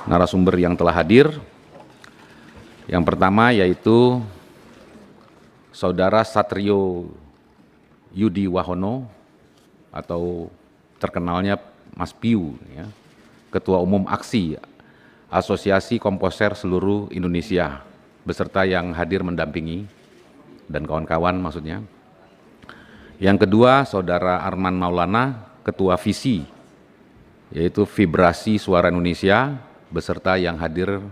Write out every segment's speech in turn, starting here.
narasumber yang telah hadir. Yang pertama yaitu Saudara Satrio Yudi Wahono atau terkenalnya Mas Piu, ya, Ketua Umum Aksi Asosiasi Komposer Seluruh Indonesia, beserta yang hadir mendampingi dan kawan-kawan maksudnya. Yang kedua, Saudara Arman Maulana, Ketua Visi, yaitu Vibrasi Suara Indonesia, beserta yang hadir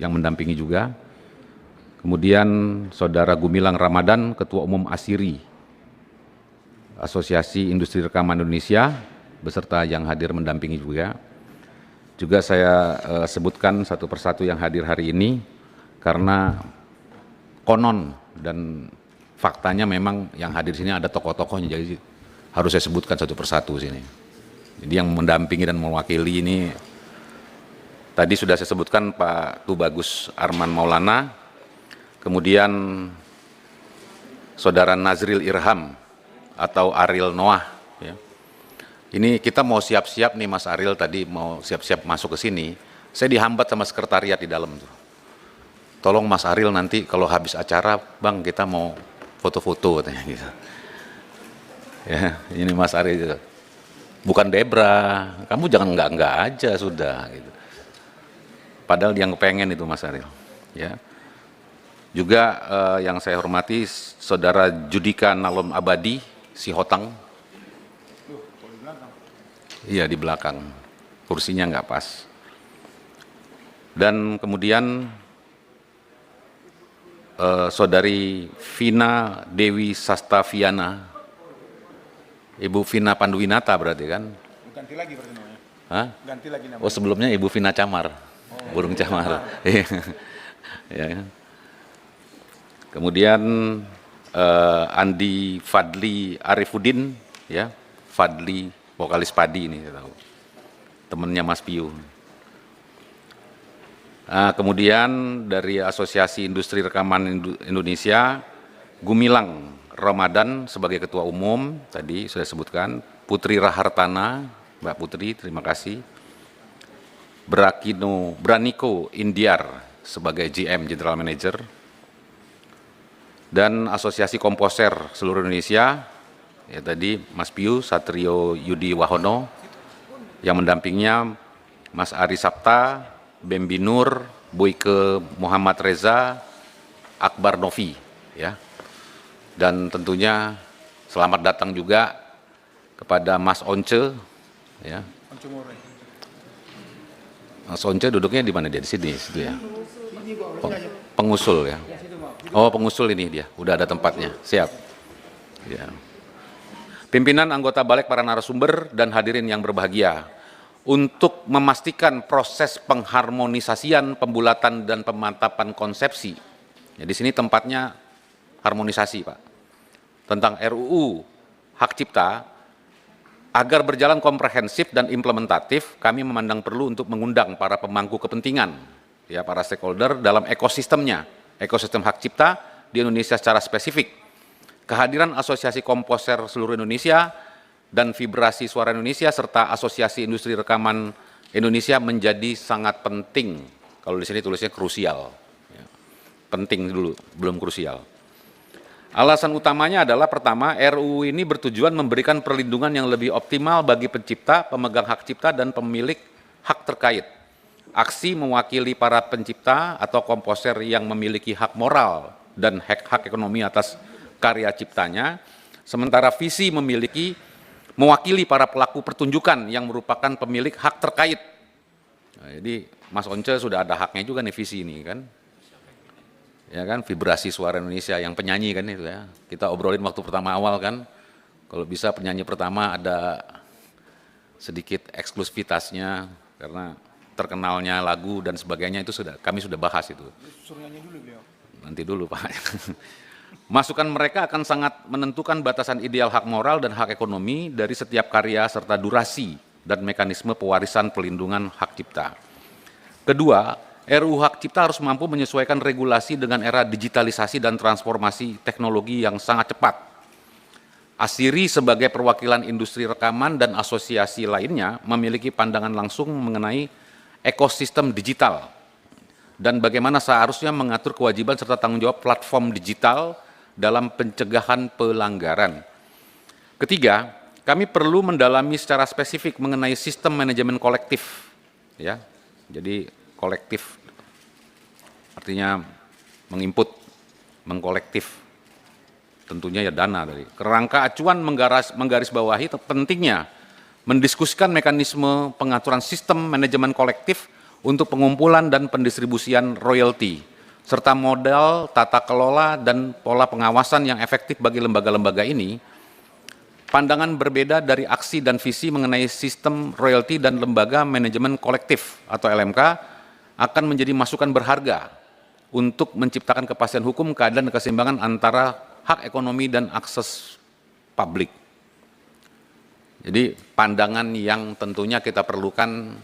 yang mendampingi juga. Kemudian Saudara Gumilang Ramadan, Ketua Umum ASIRI, Asosiasi Industri Rekaman Indonesia, beserta yang hadir mendampingi juga. Juga saya sebutkan satu persatu yang hadir hari ini, karena konon dan faktanya memang yang hadir sini ada tokoh-tokohnya, jadi harus saya sebutkan satu persatu sini. Jadi yang mendampingi dan mewakili ini, tadi sudah saya sebutkan Pak Tubagus Arman Maulana, kemudian Saudara Nazril Irham atau Ariel Noah. Ya. Ini kita mau siap-siap nih, Mas Ariel tadi mau siap-siap masuk ke sini. Saya dihambat sama sekretariat di dalam tuh. Tolong Mas Ariel nanti kalau habis acara, Bang, kita mau foto-foto katanya gitu. Ya, ini Mas Ariel gitu. Bukan Debra, kamu jangan enggak aja sudah gitu. Padahal yang pengen itu Mas Ariel. Ya. Juga yang saya hormati Saudara Judika Nalom Abadi, si Hotang. Iya, di belakang, kursinya nggak pas. Dan kemudian Saudari Vina Dewi Sastaviana, Ibu Vina Panduwinata berarti kan? Ganti lagi berarti namanya. Hah? Ganti lagi namanya. Oh, sebelumnya Ibu Vina Camar, Burung Camar. Ya. Kemudian Andi Fadli Arifuddin, ya, Fadli vokalis Padi ini, saya tahu, temennya Mas Piu. Nah, kemudian dari Asosiasi Industri Rekaman Indonesia, Gumilang Ramadan sebagai Ketua Umum, tadi sudah sebutkan, Putri Rahartana, Mbak Putri, terima kasih. Braniko Indiar sebagai GM, General Manager. Dan Asosiasi Komposer Seluruh Indonesia, ya tadi Mas Piu, Satrio Yudi Wahono, yang mendampingnya Mas Ari Sapta, Bembi Nur, Boyke Muhammad Reza, Akbar Novi, ya. Dan tentunya selamat datang juga kepada Mas Once, ya. Mas Once duduknya di mana dia? Di sini, situ ya. Pengusul ya. Oh, pengusul ini dia, udah ada tempatnya, siap. Ya. Pimpinan anggota Balik, para narasumber dan hadirin yang berbahagia, untuk memastikan proses pengharmonisasian, pembulatan dan pemantapan konsepsi. Ya, di sini tempatnya harmonisasi, Pak. Tentang RUU Hak Cipta, agar berjalan komprehensif dan implementatif, kami memandang perlu untuk mengundang para pemangku kepentingan, ya, para stakeholder dalam ekosistemnya, ekosistem hak cipta di Indonesia secara spesifik. Kehadiran Asosiasi Komposer Seluruh Indonesia dan Vibrasi Suara Indonesia serta Asosiasi Industri Rekaman Indonesia menjadi sangat penting. Kalau di sini tulisnya krusial, ya. Penting dulu, belum krusial. Alasan utamanya adalah pertama, RUU ini bertujuan memberikan perlindungan yang lebih optimal bagi pencipta, pemegang hak cipta, dan pemilik hak terkait. Aksi mewakili para pencipta atau komposer yang memiliki hak moral dan hak ekonomi atas karya ciptanya, sementara visi mewakili para pelaku pertunjukan yang merupakan pemilik hak terkait. Nah, jadi Mas Once sudah ada haknya juga nih visi ini kan. Ya kan, Vibrasi Suara Indonesia yang penyanyi kan itu ya. Kita obrolin waktu pertama awal kan. Kalau bisa penyanyi pertama ada sedikit eksklusivitasnya karena terkenalnya lagu dan sebagainya itu kami sudah bahas itu. Nanti dulu Pak. Masukan mereka akan sangat menentukan batasan ideal hak moral dan hak ekonomi dari setiap karya serta durasi dan mekanisme pewarisan pelindungan hak cipta. Kedua, RUU Hak Cipta harus mampu menyesuaikan regulasi dengan era digitalisasi dan transformasi teknologi yang sangat cepat. ASIRI sebagai perwakilan industri rekaman dan asosiasi lainnya memiliki pandangan langsung mengenai ekosistem digital dan bagaimana seharusnya mengatur kewajiban serta tanggung jawab platform digital dalam pencegahan pelanggaran. Ketiga, kami perlu mendalami secara spesifik mengenai sistem manajemen kolektif, ya. Jadi kolektif artinya menginput, mengkolektif, tentunya ya dana dari kerangka acuan menggarisbawahi pentingnya mendiskusikan mekanisme pengaturan sistem manajemen kolektif untuk pengumpulan dan pendistribusian royalti, serta modal tata kelola dan pola pengawasan yang efektif bagi lembaga-lembaga ini. Pandangan berbeda dari aksi dan visi mengenai sistem royalti dan lembaga manajemen kolektif atau LMK akan menjadi masukan berharga untuk menciptakan kepastian hukum, keadilan dan keseimbangan antara hak ekonomi dan akses publik. Jadi pandangan yang tentunya kita perlukan,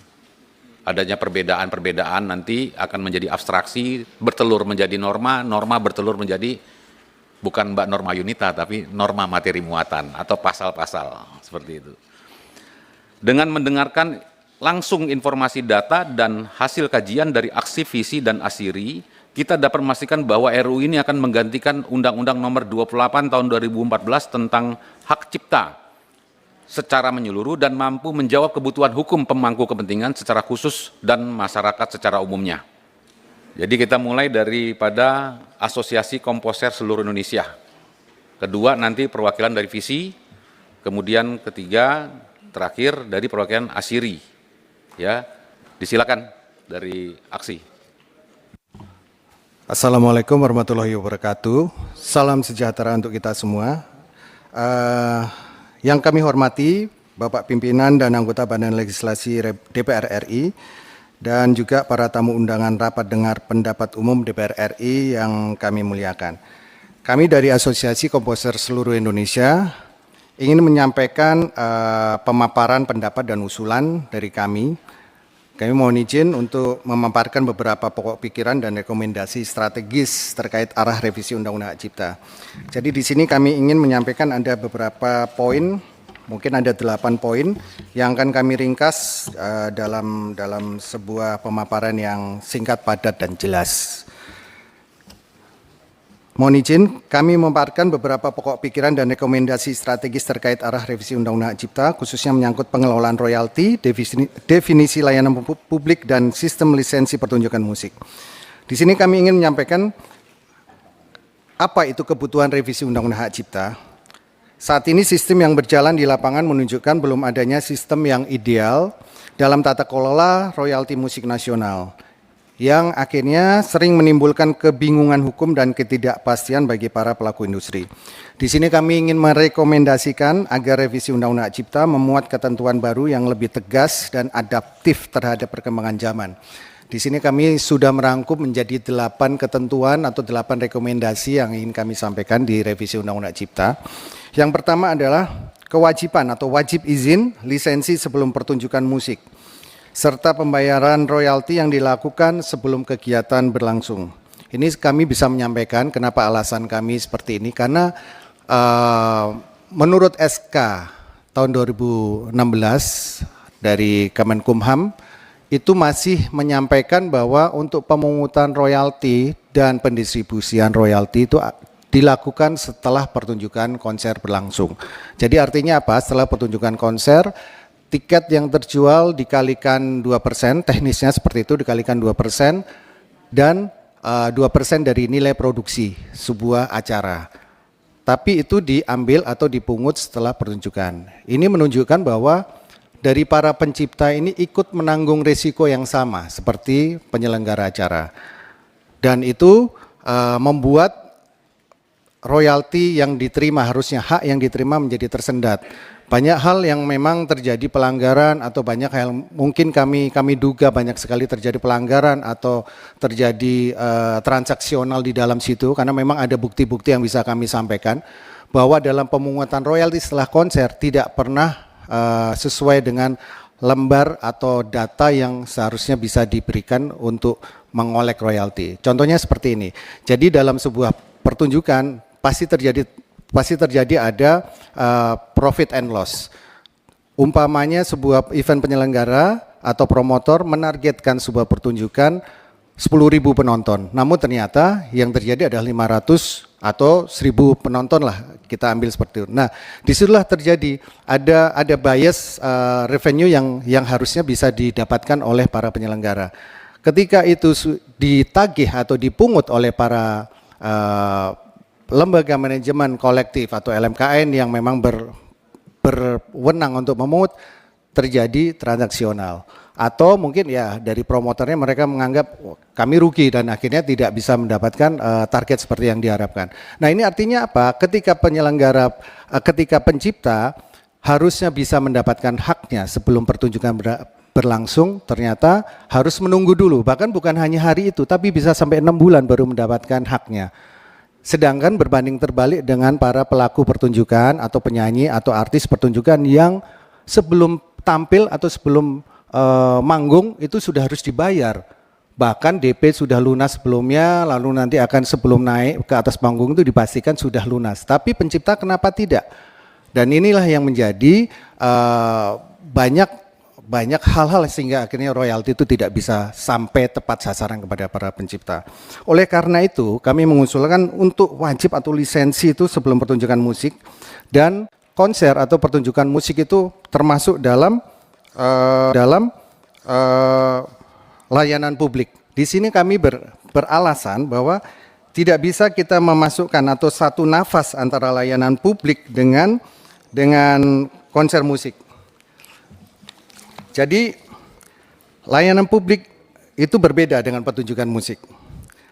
adanya perbedaan-perbedaan nanti akan menjadi abstraksi, bertelur menjadi norma, norma bertelur menjadi bukan Mbak Norma Yunita, tapi norma materi muatan atau pasal-pasal, seperti itu. Dengan mendengarkan langsung informasi data dan hasil kajian dari aksi, visi, dan asiri, kita dapat memastikan bahwa RUU ini akan menggantikan Undang-Undang Nomor 28 Tahun 2014 tentang hak cipta secara menyeluruh dan mampu menjawab kebutuhan hukum pemangku kepentingan secara khusus dan masyarakat secara umumnya. Jadi kita mulai daripada Asosiasi Komposer Seluruh Indonesia. Kedua nanti perwakilan dari visi, kemudian ketiga terakhir dari perwakilan ASIRI. Ya, disilakan dari aksi. Assalamualaikum warahmatullahi wabarakatuh. Salam sejahtera untuk kita semua. Yang kami hormati Bapak Pimpinan dan anggota Badan Legislasi DPR RI dan juga para tamu undangan rapat dengar pendapat umum DPR RI yang kami muliakan. Kami dari Asosiasi Komposer Seluruh Indonesia ingin menyampaikan pemaparan pendapat dan usulan dari kami. Kami mohon izin untuk memaparkan beberapa pokok pikiran dan rekomendasi strategis terkait arah revisi Undang-Undang Hak Cipta. Jadi di sini kami ingin menyampaikan ada beberapa poin, mungkin ada 8 poin yang akan kami ringkas dalam sebuah pemaparan yang singkat, padat, dan jelas. Mohon izin, kami memaparkan beberapa pokok pikiran dan rekomendasi strategis terkait arah revisi Undang-Undang Hak Cipta, khususnya menyangkut pengelolaan royalti, definisi layanan publik, dan sistem lisensi pertunjukan musik. Di sini kami ingin menyampaikan apa itu kebutuhan revisi Undang-Undang Hak Cipta. Saat ini sistem yang berjalan di lapangan menunjukkan belum adanya sistem yang ideal dalam tata kelola royalti musik nasional, yang akhirnya sering menimbulkan kebingungan hukum dan ketidakpastian bagi para pelaku industri. Di sini kami ingin merekomendasikan agar revisi Undang-Undang Hak Cipta memuat ketentuan baru yang lebih tegas dan adaptif terhadap perkembangan zaman. Di sini kami sudah merangkum menjadi 8 ketentuan atau 8 rekomendasi yang ingin kami sampaikan di revisi Undang-Undang Hak Cipta. Yang pertama adalah kewajiban atau wajib izin lisensi sebelum pertunjukan musik, serta pembayaran royalti yang dilakukan sebelum kegiatan berlangsung. Ini kami bisa menyampaikan kenapa alasan kami seperti ini, karena menurut SK tahun 2016 dari Kemenkumham itu masih menyampaikan bahwa untuk pemungutan royalti dan pendistribusian royalti itu dilakukan setelah pertunjukan konser berlangsung. Jadi artinya apa? Setelah pertunjukan konser, tiket yang terjual dikalikan 2%, teknisnya seperti itu, dikalikan 2%, dan 2% dari nilai produksi sebuah acara. Tapi itu diambil atau dipungut setelah pertunjukan. Ini menunjukkan bahwa dari para pencipta ini ikut menanggung risiko yang sama seperti penyelenggara acara. Dan itu membuat royalti yang diterima, harusnya hak yang diterima menjadi tersendat. Banyak hal yang memang terjadi pelanggaran atau banyak hal mungkin kami duga banyak sekali terjadi pelanggaran atau terjadi transaksional di dalam situ, karena memang ada bukti-bukti yang bisa kami sampaikan bahwa dalam pemungutan royalti setelah konser tidak pernah sesuai dengan lembar atau data yang seharusnya bisa diberikan untuk mengolek royalti. Contohnya seperti ini. Jadi dalam sebuah pertunjukan pasti terjadi ada profit and loss. Umpamanya sebuah event penyelenggara atau promotor menargetkan sebuah pertunjukan 10.000 penonton. Namun ternyata yang terjadi adalah 500 atau 1.000 penonton lah, kita ambil seperti itu. Nah, disitulah terjadi ada bias revenue yang harusnya bisa didapatkan oleh para penyelenggara. Ketika itu ditagih atau dipungut oleh para lembaga manajemen kolektif atau LMKN yang memang berwenang untuk memungut, terjadi transaksional. Atau mungkin ya dari promotornya mereka menganggap kami rugi dan akhirnya tidak bisa mendapatkan target seperti yang diharapkan. Nah, ini artinya apa? Ketika penyelenggara, ketika pencipta harusnya bisa mendapatkan haknya sebelum pertunjukan berlangsung, ternyata harus menunggu dulu. Bahkan bukan hanya hari itu, tapi bisa sampai 6 bulan baru mendapatkan haknya. Sedangkan berbanding terbalik dengan para pelaku pertunjukan atau penyanyi atau artis pertunjukan yang sebelum tampil atau sebelum manggung itu sudah harus dibayar. Bahkan DP sudah lunas sebelumnya, lalu nanti akan sebelum naik ke atas panggung itu dipastikan sudah lunas. Tapi pencipta kenapa tidak? Dan inilah yang menjadi banyak hal-hal sehingga akhirnya royalti itu tidak bisa sampai tepat sasaran kepada para pencipta. Oleh karena itu, kami mengusulkan untuk wajib atau lisensi itu sebelum pertunjukan musik, dan konser atau pertunjukan musik itu termasuk dalam layanan publik. Di sini kami beralasan bahwa tidak bisa kita memasukkan atau satu nafas antara layanan publik dengan konser musik. Jadi layanan publik itu berbeda dengan pertunjukan musik.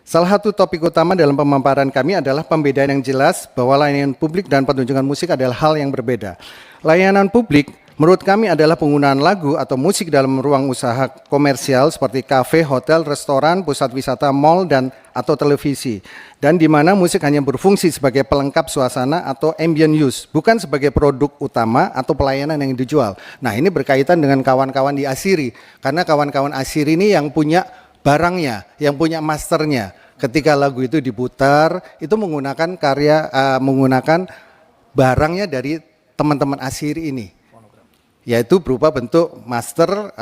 Salah satu topik utama dalam pemaparan kami adalah pembedaan yang jelas bahwa layanan publik dan pertunjukan musik adalah hal yang berbeda. Layanan publik menurut kami adalah penggunaan lagu atau musik dalam ruang usaha komersial seperti kafe, hotel, restoran, pusat wisata, mal, dan atau televisi. Dan di mana musik hanya berfungsi sebagai pelengkap suasana atau ambient use, bukan sebagai produk utama atau pelayanan yang dijual. Nah, ini berkaitan dengan kawan-kawan di Asiri, karena kawan-kawan Asiri ini yang punya barangnya, yang punya masternya. Ketika lagu itu diputar, itu menggunakan menggunakan barangnya dari teman-teman Asiri ini, yaitu berupa bentuk master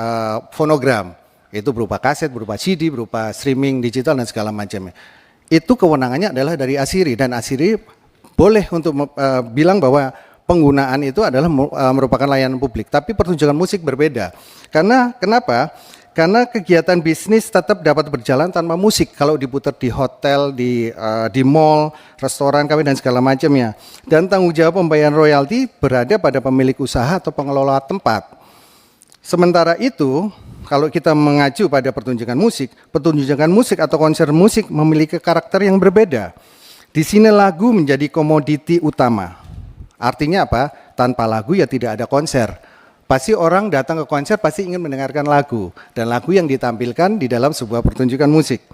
fonogram, itu berupa kaset, berupa CD, berupa streaming digital dan segala macamnya. Itu kewenangannya adalah dari Asiri, dan Asiri boleh untuk bilang bahwa penggunaan itu adalah merupakan layanan publik. Tapi pertunjukan musik berbeda. Karena kenapa? Karena kegiatan bisnis tetap dapat berjalan tanpa musik kalau diputar di hotel, di mall, restoran, kafe dan segala macamnya. Dan tanggung jawab pembayaran royalti berada pada pemilik usaha atau pengelola tempat. Sementara itu, kalau kita mengacu pada pertunjukan musik atau konser musik memiliki karakter yang berbeda. Di sini lagu menjadi komoditi utama. Artinya apa? Tanpa lagu ya tidak ada konser. Pasti orang datang ke konser pasti ingin mendengarkan lagu, dan lagu yang ditampilkan di dalam sebuah pertunjukan musik.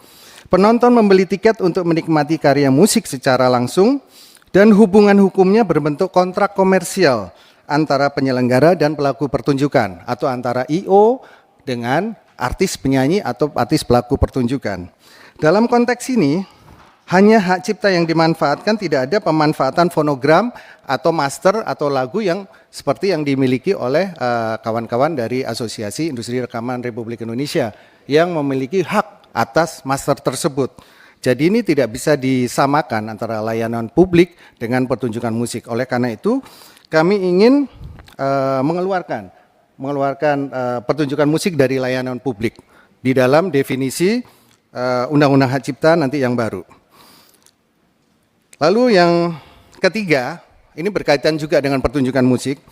Penonton membeli tiket untuk menikmati karya musik secara langsung, dan hubungan hukumnya berbentuk kontrak komersial antara penyelenggara dan pelaku pertunjukan, atau antara I.O. dengan artis penyanyi atau artis pelaku pertunjukan. Dalam konteks ini, hanya hak cipta yang dimanfaatkan, tidak ada pemanfaatan fonogram atau master atau lagu yang seperti yang dimiliki oleh kawan-kawan dari Asosiasi Industri Rekaman Republik Indonesia yang memiliki hak atas master tersebut. Jadi ini tidak bisa disamakan antara layanan publik dengan pertunjukan musik. Oleh karena itu kami ingin mengeluarkan pertunjukan musik dari layanan publik di dalam definisi Undang-Undang Hak Cipta nanti yang baru. Lalu yang ketiga, ini berkaitan juga dengan pertunjukan musik,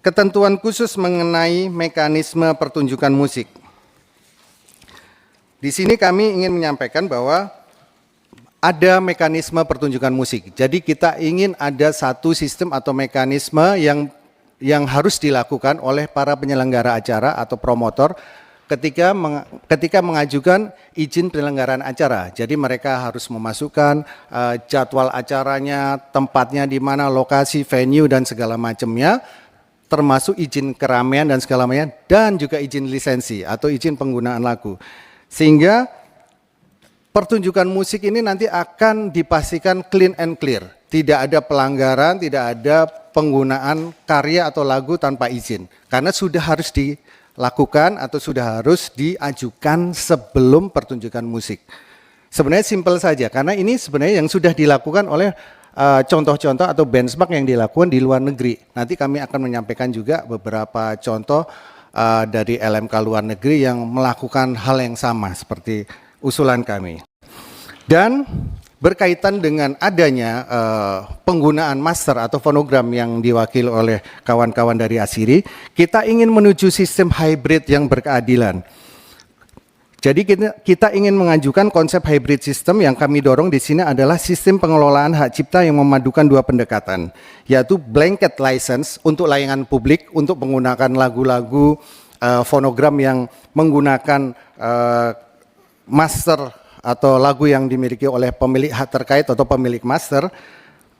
ketentuan khusus mengenai mekanisme pertunjukan musik. Di sini kami ingin menyampaikan bahwa ada mekanisme pertunjukan musik. Jadi kita ingin ada satu sistem atau mekanisme yang harus dilakukan oleh para penyelenggara acara atau promotor ketika mengajukan izin penyelenggaraan acara. Jadi mereka harus memasukkan jadwal acaranya, tempatnya di mana, lokasi, venue dan segala macamnya, termasuk izin keramaian dan segala macamnya, dan juga izin lisensi atau izin penggunaan lagu. Sehingga pertunjukan musik ini nanti akan dipastikan clean and clear. Tidak ada pelanggaran, tidak ada penggunaan karya atau lagu tanpa izin. Karena sudah harus lakukan atau sudah harus diajukan sebelum pertunjukan musik. Sebenarnya simpel saja, karena ini sebenarnya yang sudah dilakukan oleh contoh-contoh atau benchmark yang dilakukan di luar negeri. Nanti kami akan menyampaikan juga beberapa contoh dari LMK luar negeri yang melakukan hal yang sama seperti usulan kami. Dan berkaitan dengan adanya penggunaan master atau fonogram yang diwakili oleh kawan-kawan dari Asiri, kita ingin menuju sistem hybrid yang berkeadilan. Jadi kita ingin mengajukan konsep hybrid system. Yang kami dorong di sini adalah sistem pengelolaan hak cipta yang memadukan dua pendekatan, yaitu blanket license untuk layanan publik untuk menggunakan lagu-lagu fonogram yang menggunakan master atau lagu yang dimiliki oleh pemilik hak terkait atau pemilik master,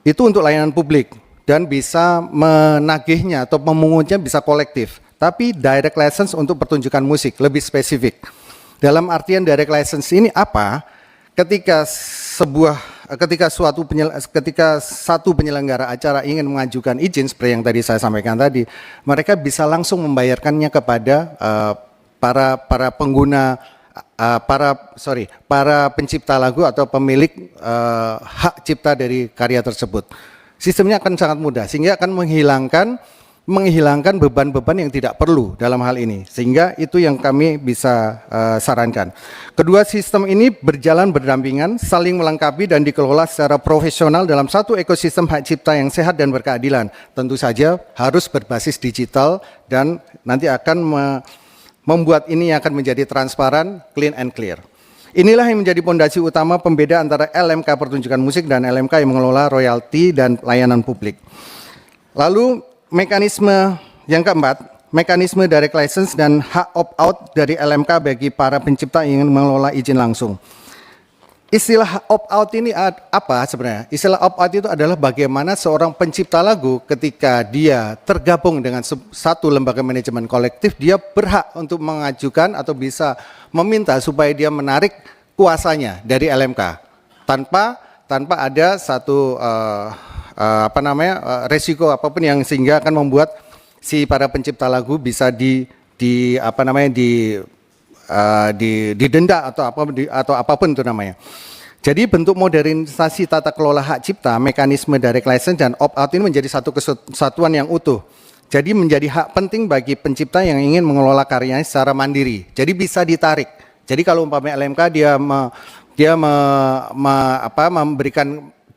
itu untuk layanan publik dan bisa menagihnya atau memungutnya bisa kolektif. Tapi direct license untuk pertunjukan musik lebih spesifik. Dalam artian direct license ini apa? Ketika satu penyelenggara acara ingin mengajukan izin seperti yang tadi saya sampaikan tadi, mereka bisa langsung membayarkannya kepada para pengguna para pencipta lagu atau pemilik hak cipta dari karya tersebut. Sistemnya akan sangat mudah sehingga akan menghilangkan beban-beban yang tidak perlu dalam hal ini, sehingga itu yang kami bisa sarankan. Kedua sistem ini berjalan berdampingan, saling melengkapi dan dikelola secara profesional dalam satu ekosistem hak cipta yang sehat dan berkeadilan. Tentu saja harus berbasis digital dan nanti akan membuat ini akan menjadi transparan, clean and clear. Inilah yang menjadi pondasi utama pembeda antara LMK pertunjukan musik dan LMK yang mengelola royalti dan layanan publik. Lalu mekanisme yang keempat, mekanisme direct license dan hak opt-out dari LMK bagi para pencipta yang ingin mengelola izin langsung. Istilah opt-out ini apa sebenarnya? Istilah opt-out itu adalah bagaimana seorang pencipta lagu ketika dia tergabung dengan satu lembaga manajemen kolektif, dia berhak untuk mengajukan atau bisa meminta supaya dia menarik kuasanya dari LMK tanpa ada satu resiko apapun yang sehingga akan membuat si para pencipta lagu bisa didenda atau apapun itu namanya. Jadi bentuk modernisasi tata kelola hak cipta, mekanisme direct license dan opt-out ini menjadi satu kesatuan yang utuh. Jadi menjadi hak penting bagi pencipta yang ingin mengelola karyanya secara mandiri. Jadi bisa ditarik. Jadi kalau umpamanya LMK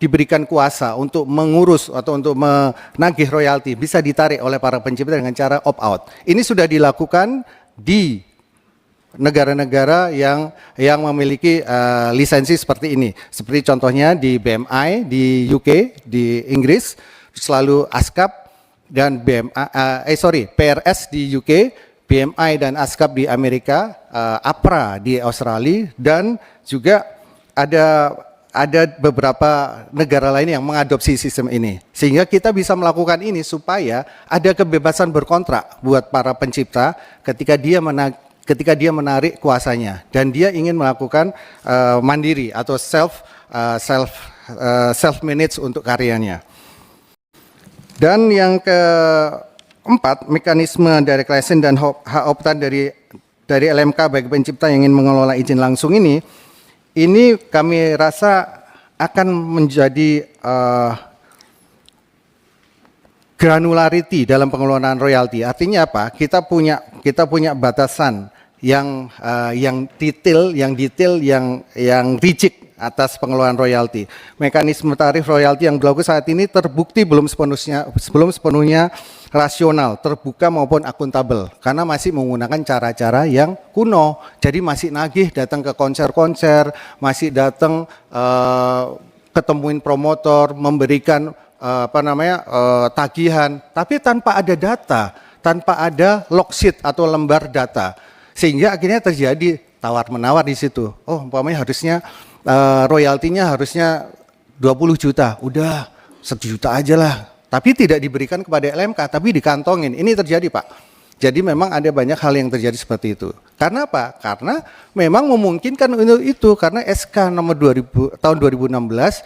diberikan kuasa untuk mengurus atau untuk menagih royalti, bisa ditarik oleh para pencipta dengan cara opt-out. Ini sudah dilakukan di negara-negara yang memiliki lisensi seperti ini. Seperti contohnya di BMI di UK, di Inggris, selalu ASCAP dan PRS di UK, BMI dan ASCAP di Amerika, APRA di Australia, dan juga ada beberapa negara lain yang mengadopsi sistem ini. Sehingga kita bisa melakukan ini supaya ada kebebasan berkontrak buat para pencipta ketika dia menarik kuasanya dan dia ingin melakukan mandiri atau self manage untuk karyanya. Dan yang keempat, mekanisme direct license dan hak opt-out dari LMK bagi pencipta yang ingin mengelola izin langsung ini kami rasa akan menjadi granularity dalam pengelolaan royalti. Artinya apa? Kita punya batasan yang detail, yang rigid atas pengelolaan royalti. Mekanisme tarif royalti yang berlaku saat ini terbukti belum sepenuhnya rasional, terbuka maupun akuntabel, karena masih menggunakan cara-cara yang kuno. Jadi masih nagih datang ke konser-konser, masih datang ketemuin promotor, memberikan tagihan, tapi tanpa ada data, tanpa ada log sheet atau lembar data, sehingga akhirnya terjadi tawar-menawar di situ. Oh, umpamanya harusnya royaltinya harusnya 20 juta, udah 1 juta aja lah, tapi tidak diberikan kepada LMK, tapi dikantongin. Ini terjadi, Pak. Jadi memang ada banyak hal yang terjadi seperti itu. Karena apa? Karena memang memungkinkan untuk itu, karena SK nomor 2000 tahun 2016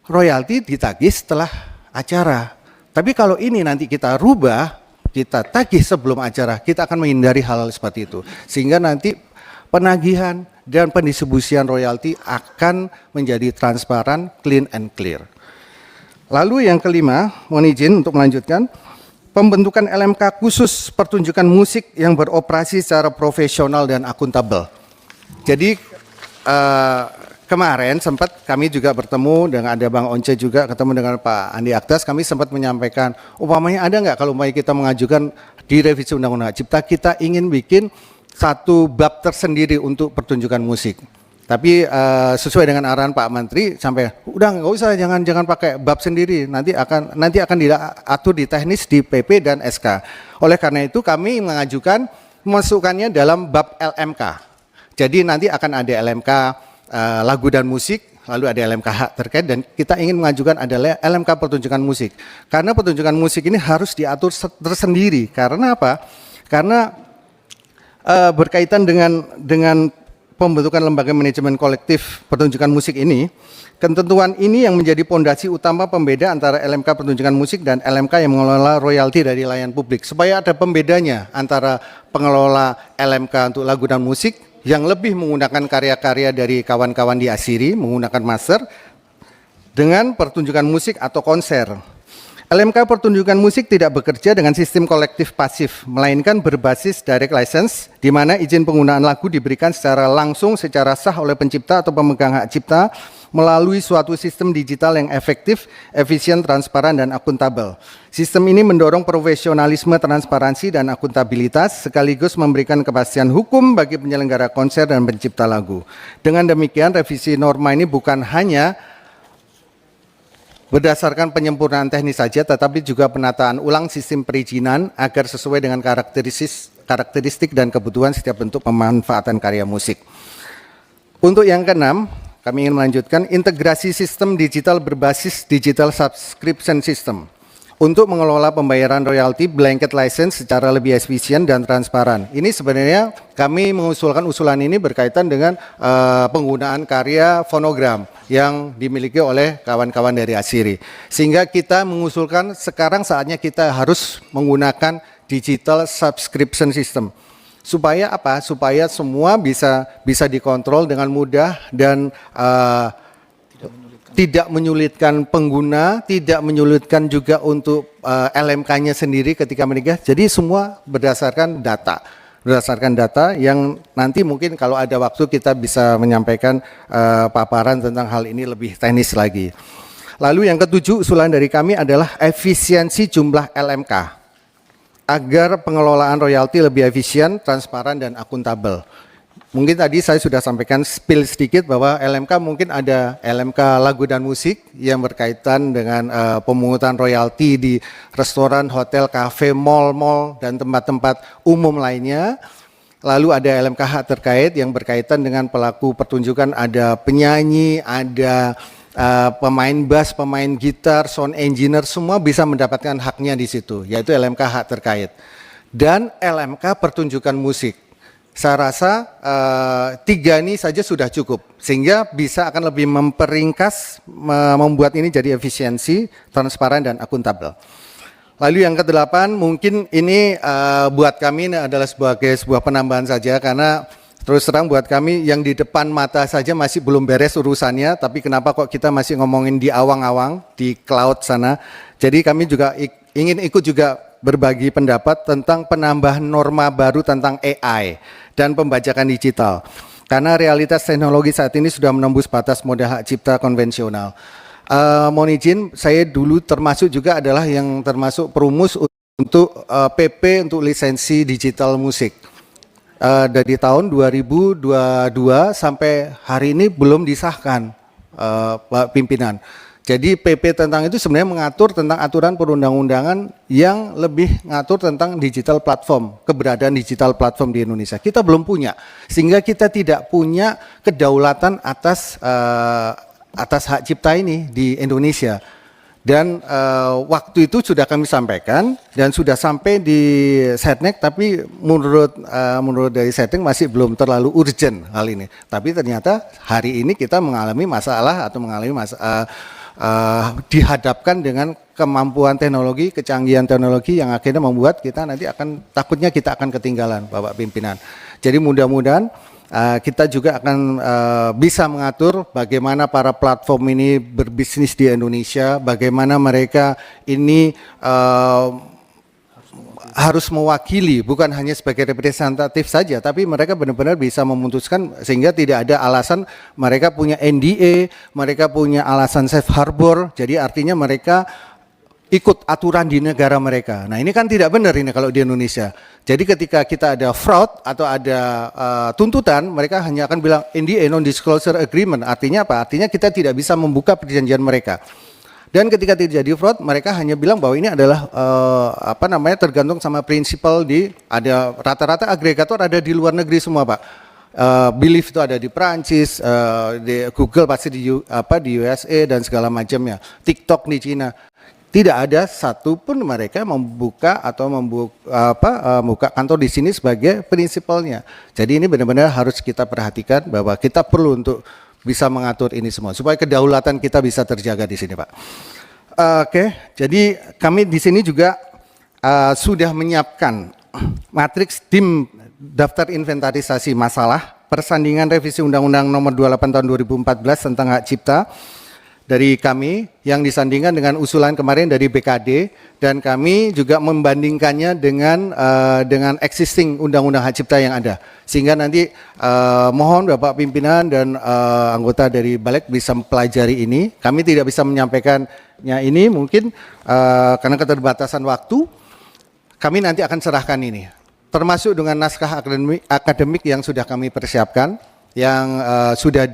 royalti ditagih setelah acara. Tapi kalau ini nanti kita rubah kita tagih sebelum acara, kita akan menghindari hal-hal seperti itu. Sehingga nanti penagihan dan pendistribusian royalti akan menjadi transparan, clean and clear. Lalu yang kelima, mohon izin untuk melanjutkan, pembentukan LMK khusus pertunjukan musik yang beroperasi secara profesional dan akuntabel. Jadi kemarin sempat kami juga bertemu dengan ada Bang Once juga ketemu dengan Pak Andi Aktas, kami sempat menyampaikan umpamanya ada nggak kalau kita mengajukan di revisi Undang-Undang Hak Cipta kita ingin bikin satu bab tersendiri untuk pertunjukan musik. Tapi sesuai dengan arahan Pak Menteri sampai udah nggak usah jangan pakai bab sendiri nanti akan diatur di teknis di PP dan SK. Oleh karena itu kami mengajukan memasukkannya dalam bab LMK. Jadi nanti akan ada LMK lagu dan musik, lalu ada LMK hak terkait dan kita ingin mengajukan adalah LMK pertunjukan musik. Karena pertunjukan musik ini harus diatur tersendiri. Karena apa? Karena berkaitan dengan pembentukan lembaga manajemen kolektif pertunjukan musik ini, ketentuan ini yang menjadi pondasi utama pembeda antara LMK pertunjukan musik dan LMK yang mengelola royalti dari layanan publik. Supaya ada pembedanya antara pengelola LMK untuk lagu dan musik yang lebih menggunakan karya-karya dari kawan-kawan di Asiri, menggunakan master, dengan pertunjukan musik atau konser. LMK pertunjukan musik tidak bekerja dengan sistem kolektif pasif, melainkan berbasis direct license, di mana izin penggunaan lagu diberikan secara langsung, secara sah oleh pencipta atau pemegang hak cipta, melalui suatu sistem digital yang efektif, efisien, transparan, dan akuntabel. Sistem ini mendorong profesionalisme, transparansi, dan akuntabilitas, sekaligus memberikan kepastian hukum bagi penyelenggara konser dan pencipta lagu. Dengan demikian, revisi norma ini bukan hanya berdasarkan penyempurnaan teknis saja, tetapi juga penataan ulang sistem perizinan agar sesuai dengan karakteristik dan kebutuhan setiap bentuk pemanfaatan karya musik. Untuk yang keenam, kami ingin melanjutkan integrasi sistem digital berbasis digital subscription system untuk mengelola pembayaran royalti blanket license secara lebih efisien dan transparan. Ini sebenarnya kami mengusulkan usulan ini berkaitan dengan penggunaan karya fonogram yang dimiliki oleh kawan-kawan dari Asiri. Sehingga kita mengusulkan sekarang saatnya kita harus menggunakan digital subscription system. Supaya apa? Supaya semua bisa dikontrol dengan mudah dan tidak menyulitkan pengguna, tidak menyulitkan juga untuk LMK-nya sendiri ketika menikah. Jadi semua berdasarkan data yang nanti mungkin kalau ada waktu kita bisa menyampaikan paparan tentang hal ini lebih teknis lagi. Lalu yang ketujuh usulan dari kami adalah efisiensi jumlah LMK agar pengelolaan royalti lebih efisien, transparan, dan akuntabel. Mungkin tadi saya sudah sampaikan spill sedikit bahwa LMK mungkin ada LMK lagu dan musik yang berkaitan dengan pemungutan royalti di restoran, hotel, kafe, mal, dan tempat-tempat umum lainnya. Lalu ada LMK hak terkait yang berkaitan dengan pelaku pertunjukan, ada penyanyi, ada pemain bass, pemain gitar, sound engineer, semua bisa mendapatkan haknya di situ, yaitu LMK hak terkait. Dan LMK pertunjukan musik. Saya rasa tiga ini saja sudah cukup, sehingga bisa akan lebih memperingkas, membuat ini jadi efisiensi, transparan, dan akuntabel. Lalu yang kedelapan, mungkin ini buat kami ini adalah sebuah penambahan saja, karena terus terang buat kami yang di depan mata saja masih belum beres urusannya, tapi kenapa kok kita masih ngomongin di awang-awang, di cloud sana. Jadi kami juga ingin ikut juga berbagi pendapat tentang penambahan norma baru tentang AI dan pembajakan digital. Karena realitas teknologi saat ini sudah menembus batas modal hak cipta konvensional. Mohon izin, saya dulu termasuk juga adalah yang termasuk perumus untuk PP untuk lisensi digital musik. Dari tahun 2022 sampai hari ini belum disahkan, Pak Pimpinan. Jadi PP tentang itu sebenarnya mengatur tentang aturan perundang-undangan yang lebih mengatur tentang digital platform, keberadaan digital platform di Indonesia. Kita belum punya, sehingga kita tidak punya kedaulatan atas hak cipta ini di Indonesia. Dan waktu itu sudah kami sampaikan dan sudah sampai di Setnek, tapi menurut dari Setnek masih belum terlalu urgent hal ini. Tapi ternyata hari ini kita mengalami masalah atau mengalami dihadapkan dengan kemampuan teknologi, kecanggihan teknologi yang akhirnya membuat kita nanti takutnya kita akan ketinggalan, Bapak Pimpinan. Jadi mudah-mudahan kita juga akan bisa mengatur bagaimana para platform ini berbisnis di Indonesia, bagaimana mereka ini harus mewakili, bukan hanya sebagai representatif saja, tapi mereka benar-benar bisa memutuskan sehingga tidak ada alasan mereka punya NDA, mereka punya alasan safe harbor, jadi artinya mereka ikut aturan di negara mereka. Nah ini kan tidak benar ini kalau di Indonesia. Jadi ketika kita ada fraud atau ada tuntutan, mereka hanya akan bilang NDA, non-disclosure agreement. Artinya apa? Artinya kita tidak bisa membuka perjanjian mereka. Dan ketika terjadi fraud, mereka hanya bilang bahwa ini adalah tergantung sama prinsipal ada rata-rata agregator ada di luar negeri semua, Pak. Belief itu ada di Prancis, di Google pasti di USA dan segala macamnya. TikTok di Cina. Tidak ada satupun mereka membuka kantor di sini sebagai prinsipalnya. Jadi ini benar-benar harus kita perhatikan bahwa kita perlu untuk bisa mengatur ini semua supaya kedaulatan kita bisa terjaga di sini, Pak. Oke, jadi kami di sini juga sudah menyiapkan matriks tim daftar inventarisasi masalah persandingan revisi Undang-Undang Nomor 28 Tahun 2014 tentang hak cipta dari kami yang disandingkan dengan usulan kemarin dari BKD, dan kami juga membandingkannya dengan existing undang-undang hak cipta yang ada, sehingga nanti mohon Bapak pimpinan dan anggota dari Balik bisa mempelajari ini. Kami tidak bisa menyampaikannya ini mungkin karena keterbatasan waktu. Kami nanti akan serahkan ini, termasuk dengan naskah akademik yang sudah kami persiapkan, yang sudah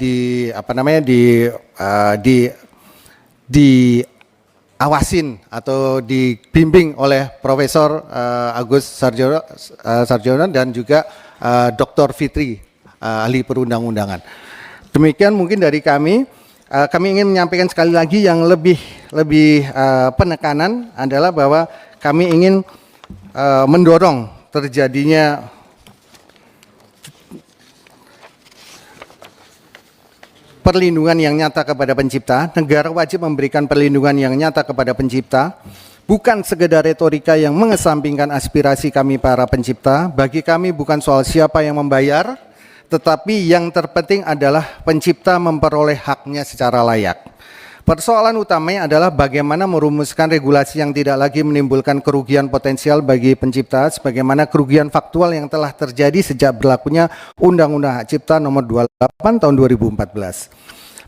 diawasin atau dibimbing oleh Profesor Agus Sarjono dan juga Dr. Fitri, ahli perundang-undangan. Demikian mungkin dari kami. Kami ingin menyampaikan sekali lagi yang lebih penekanan adalah bahwa kami ingin mendorong terjadinya perlindungan yang nyata kepada pencipta. Negara wajib memberikan perlindungan yang nyata kepada pencipta, bukan sekedar retorika yang mengesampingkan aspirasi kami para pencipta. Bagi kami bukan soal siapa yang membayar, tetapi yang terpenting adalah pencipta memperoleh haknya secara layak. Persoalan utamanya adalah bagaimana merumuskan regulasi yang tidak lagi menimbulkan kerugian potensial bagi pencipta, sebagaimana kerugian faktual yang telah terjadi sejak berlakunya Undang-Undang Hak Cipta Nomor 28 Tahun 2014.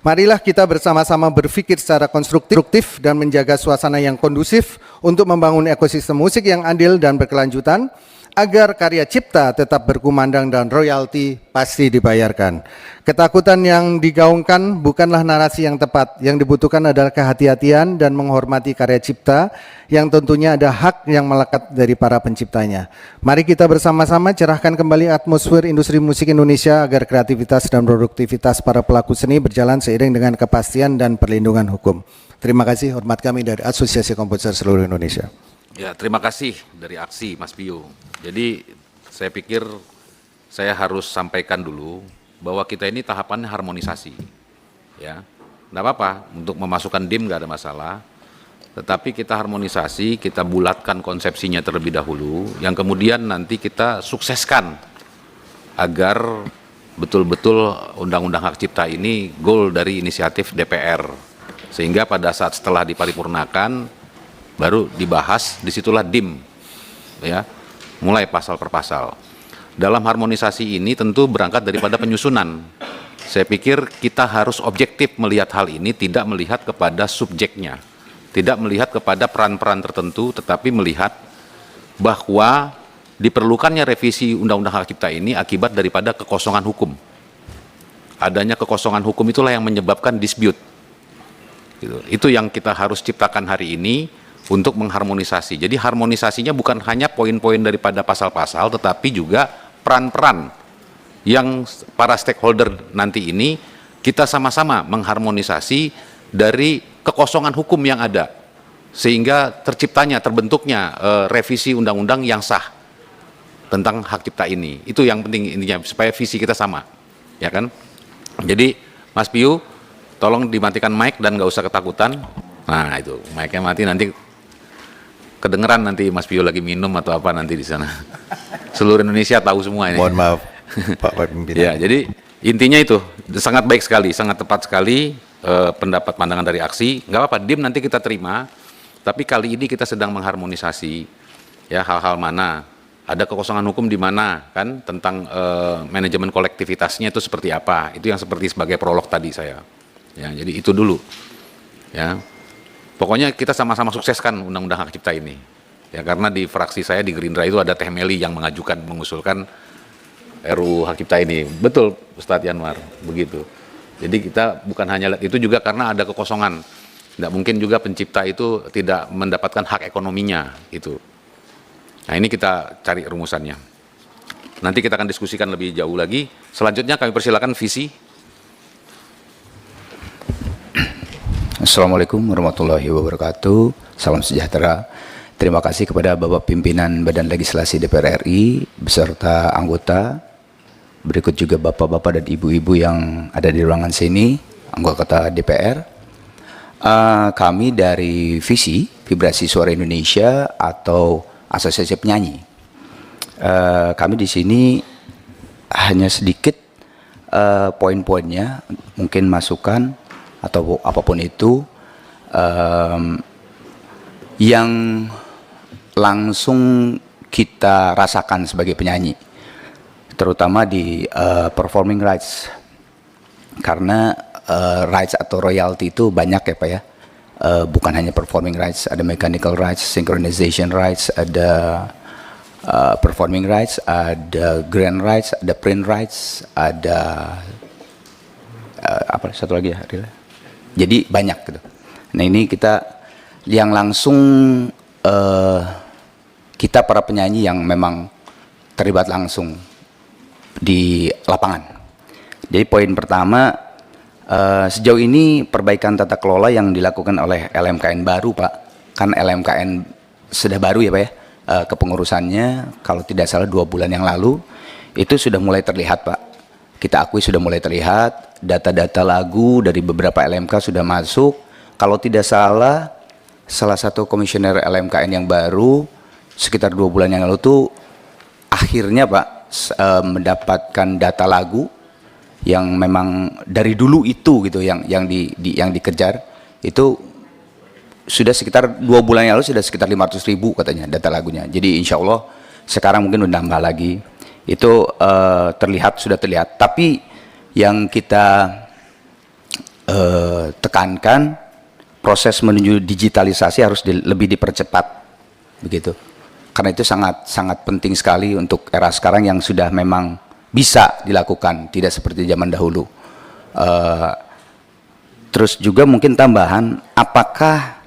Marilah kita bersama-sama berpikir secara konstruktif dan menjaga suasana yang kondusif untuk membangun ekosistem musik yang adil dan berkelanjutan, agar karya cipta tetap berkumandang dan royalti pasti dibayarkan. Ketakutan yang digaungkan bukanlah narasi yang tepat. Yang dibutuhkan adalah kehati-hatian dan menghormati karya cipta yang tentunya ada hak yang melekat dari para penciptanya. Mari kita bersama-sama cerahkan kembali atmosfer industri musik Indonesia agar kreativitas dan produktivitas para pelaku seni berjalan seiring dengan kepastian dan perlindungan hukum. Terima kasih, hormat kami dari Asosiasi Komposer Seluruh Indonesia. Ya, terima kasih dari aksi Mas Pio. Jadi saya pikir saya harus sampaikan dulu bahwa kita ini tahapannya harmonisasi. Ya, enggak apa-apa untuk memasukkan DIM nggak ada masalah. Tetapi kita harmonisasi, kita bulatkan konsepsinya terlebih dahulu, yang kemudian nanti kita sukseskan agar betul-betul Undang-Undang Hak Cipta ini goal dari inisiatif DPR. Sehingga pada saat setelah diparipurnakan baru dibahas, disitulah DIM, ya, mulai pasal per pasal. Dalam harmonisasi ini tentu berangkat daripada penyusunan. Saya pikir kita harus objektif melihat hal ini, tidak melihat kepada subjeknya, tidak melihat kepada peran-peran tertentu, tetapi melihat bahwa diperlukannya revisi Undang-Undang Hak Cipta ini akibat daripada kekosongan hukum. Adanya kekosongan hukum itulah yang menyebabkan dispute. Gitu. Itu yang kita harus ciptakan hari ini untuk mengharmonisasi. Jadi harmonisasinya bukan hanya poin-poin daripada pasal-pasal, tetapi juga peran-peran yang para stakeholder nanti ini kita sama-sama mengharmonisasi dari kekosongan hukum yang ada, sehingga terbentuknya revisi undang-undang yang sah tentang hak cipta ini. Itu yang penting intinya, supaya visi kita sama, ya kan? Jadi Mas Piu, tolong dimatikan mic dan nggak usah ketakutan. Nah itu, mic-nya mati, nanti kedengeran nanti Mas Pio lagi minum atau apa nanti di sana. Seluruh Indonesia tahu semua ini. Mohon maaf, Pak Pimpinan. Ya, jadi intinya itu sangat baik sekali, sangat tepat sekali pendapat pandangan dari aksi. Nggak apa-apa, DIM nanti kita terima. Tapi kali ini kita sedang mengharmonisasi ya hal-hal mana ada kekosongan hukum di mana kan tentang manajemen kolektivitasnya itu seperti apa. Itu yang seperti sebagai prolog tadi saya. Ya, jadi itu dulu. Ya. Pokoknya kita sama-sama sukseskan undang-undang hak cipta ini. Ya, karena di fraksi saya di Gerindra itu ada Teh Meli yang mengusulkan RUU hak cipta ini. Betul Ustadz Yanwar, begitu. Jadi kita bukan hanya lihat itu juga karena ada kekosongan. Tidak mungkin juga pencipta itu tidak mendapatkan hak ekonominya itu. Nah ini kita cari rumusannya. Nanti kita akan diskusikan lebih jauh lagi. Selanjutnya kami persilakan visi. Assalamualaikum warahmatullahi wabarakatuh. Salam sejahtera. Terima kasih kepada Bapak Pimpinan Badan Legislasi DPR RI beserta anggota. Berikut juga bapak-bapak dan ibu-ibu yang ada di ruangan sini, anggota DPR. Kami dari Visi, Vibrasi Suara Indonesia atau Asosiasi Penyanyi. Kami di sini hanya sedikit poin-poinnya, mungkin masukan atau apapun itu yang langsung kita rasakan sebagai penyanyi, terutama di performing rights, karena rights atau royalty itu banyak ya Pak ya, bukan hanya performing rights, ada mechanical rights, synchronization rights, ada performing rights, ada grand rights, ada print rights, ada apa satu lagi ya Rila? Jadi banyak gitu. Nah ini kita yang langsung kita para penyanyi yang memang terlibat langsung di lapangan. Jadi poin pertama, sejauh ini perbaikan tata kelola yang dilakukan oleh LMKN baru Pak, kan LMKN sudah baru ya Pak ya, kepengurusannya kalau tidak salah 2 bulan yang lalu, itu sudah mulai terlihat Pak. Kita akui sudah mulai terlihat, data-data lagu dari beberapa LMK sudah masuk, kalau tidak salah, salah satu komisioner LMKN yang baru, sekitar 2 bulan yang lalu tuh akhirnya Pak, mendapatkan data lagu, yang memang dari dulu itu gitu yang dikejar itu sudah sekitar 2 bulan yang lalu sudah sekitar 500.000 katanya data lagunya. Jadi insya Allah sekarang mungkin udah nambah lagi. Itu sudah terlihat. Tapi yang kita tekankan, proses menuju digitalisasi harus lebih dipercepat begitu. Karena itu sangat penting sekali untuk era sekarang yang sudah memang bisa dilakukan, tidak seperti zaman dahulu. Terus juga mungkin tambahan, apakah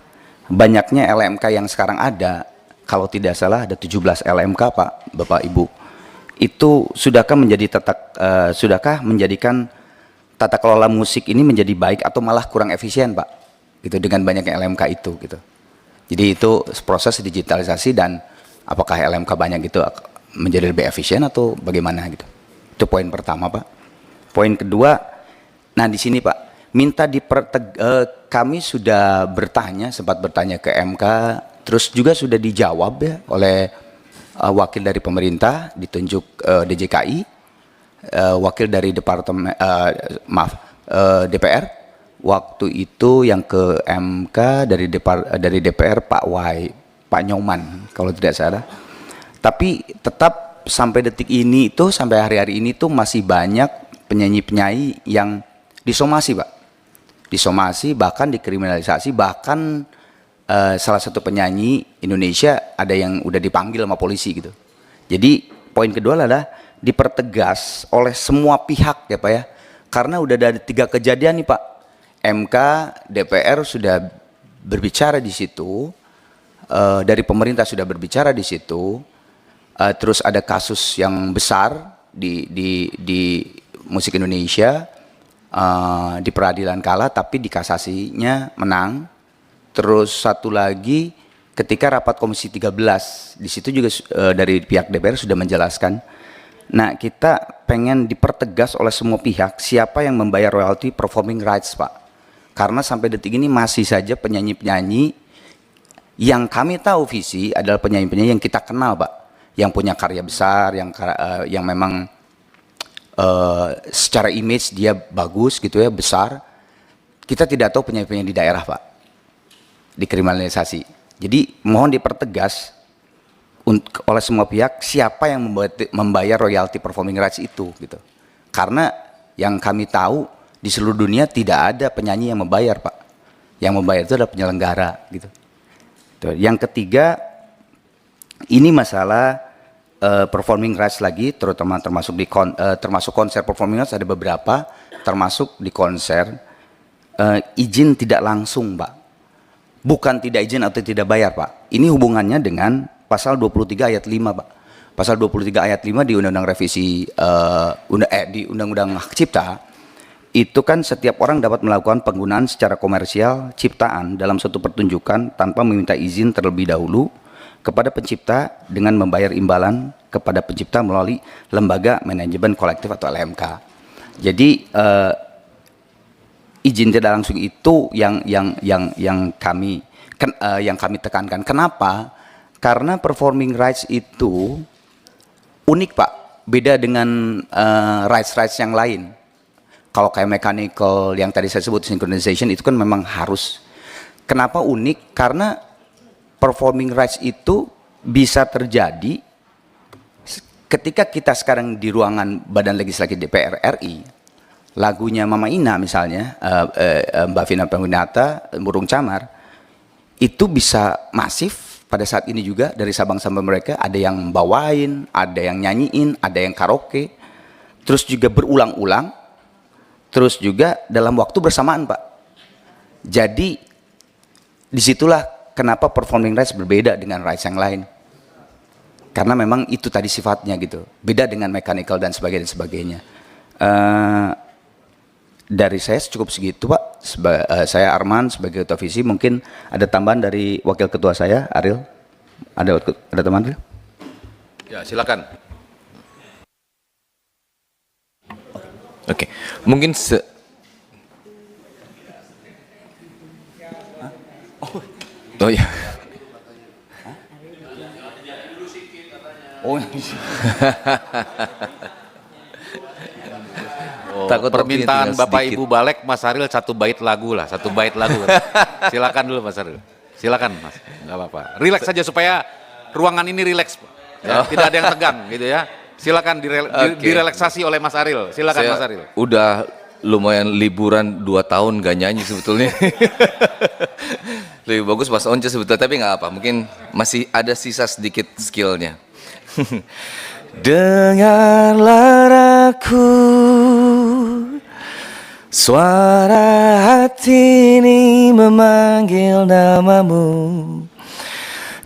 banyaknya LMK yang sekarang ada, kalau tidak salah ada 17 LMK Pak, Bapak Ibu, itu sudahkah menjadikan tata kelola musik ini menjadi baik atau malah kurang efisien Pak, gitu dengan banyaknya LMK itu gitu. Jadi itu proses digitalisasi dan apakah LMK banyak gitu menjadi lebih efisien atau bagaimana gitu. Itu poin pertama Pak. Poin kedua, nah di sini Pak, kami sudah sempat bertanya ke MK, terus juga sudah dijawab ya oleh wakil dari pemerintah, ditunjuk DJKI, wakil dari DPR, waktu itu yang ke MK dari DPR Pak Nyoman kalau tidak salah. Tapi tetap sampai detik ini itu, sampai hari-hari ini tuh masih banyak penyanyi-penyanyi yang disomasi Pak, disomasi bahkan dikriminalisasi, bahkan salah satu penyanyi Indonesia ada yang udah dipanggil sama polisi gitu. Jadi poin kedua adalah dipertegas oleh semua pihak ya Pak ya, karena udah ada 3 kejadian nih Pak. MK, DPR sudah berbicara di situ, dari pemerintah sudah berbicara di situ. Terus ada kasus yang besar di musik Indonesia, di peradilan kalah tapi di kasasinya menang. Terus satu lagi ketika rapat Komisi 13, di situ juga dari pihak DPR sudah menjelaskan. Nah kita pengen dipertegas oleh semua pihak siapa yang membayar royalti performing rights Pak. Karena sampai detik ini masih saja penyanyi-penyanyi yang kami tahu visi adalah penyanyi-penyanyi yang kita kenal, Pak, yang punya karya besar, yang memang secara image dia bagus gitu ya, besar. Kita tidak tahu penyanyi-penyanyi di daerah, Pak, dikriminalisasi. Jadi mohon dipertegas oleh semua pihak siapa yang membayar royalti performing rights itu gitu. Karena yang kami tahu di seluruh dunia tidak ada penyanyi yang membayar, Pak. Yang membayar itu adalah penyelenggara gitu. Tuh. Yang ketiga, ini masalah performing rights lagi, terutama termasuk konser performing rights ada beberapa, termasuk di konser izin tidak langsung, Pak. Bukan tidak izin atau tidak bayar, Pak. Ini hubungannya dengan pasal 23 ayat 5, Pak. Pasal 23 ayat 5 di Undang-Undang Revisi di Undang-Undang Hak Cipta, itu kan setiap orang dapat melakukan penggunaan secara komersial ciptaan dalam suatu pertunjukan tanpa meminta izin terlebih dahulu kepada pencipta dengan membayar imbalan kepada pencipta melalui lembaga manajemen kolektif atau LMK. Jadi izin tidak langsung itu yang kami tekankan. Kenapa? Karena performing rights itu unik, Pak, beda dengan rights yang lain. Kalau kayak mechanical yang tadi saya sebut synchronization itu kan memang harus. Kenapa unik? Karena performing rights itu bisa terjadi ketika kita sekarang di ruangan Badan Legislasi DPR RI, lagunya Mama Ina misalnya, Mbak Vina Pangunata, Murung Camar, itu bisa masif pada saat ini juga dari Sabang sampai mereka, ada yang bawain, ada yang nyanyiin, ada yang karaoke, terus juga berulang-ulang, terus juga dalam waktu bersamaan, Pak. Jadi disitulah kenapa performing rights berbeda dengan rights yang lain. Karena memang itu tadi sifatnya gitu, beda dengan mechanical dan sebagainya. Dari saya cukup segitu, Pak. Saya Arman sebagai Ketua Visi, mungkin ada tambahan dari Wakil Ketua saya, Ariel. Ada tambahan, Ariel? Ya, silakan. Oke, mungkin oh ya. Oh, Takut Permintaan waktunya tinggal Bapak sedikit. Ibu Balek, Mas Aril satu bait lagu. Silakan dulu Mas Aril. Silakan Mas, nggak apa-apa. Rileks saja supaya ruangan ini rileks, ya, tidak ada yang tegang gitu ya. Silakan direlaksasi oleh Mas Aril. Silakan Saya Mas Aril. udah lumayan liburan 2 tahun gak nyanyi sebetulnya. Lebih bagus Mas Once sebetulnya, tapi nggak apa. Mungkin masih ada sisa sedikit skillnya. Dengarlah aku, suara hati ini memanggil namamu,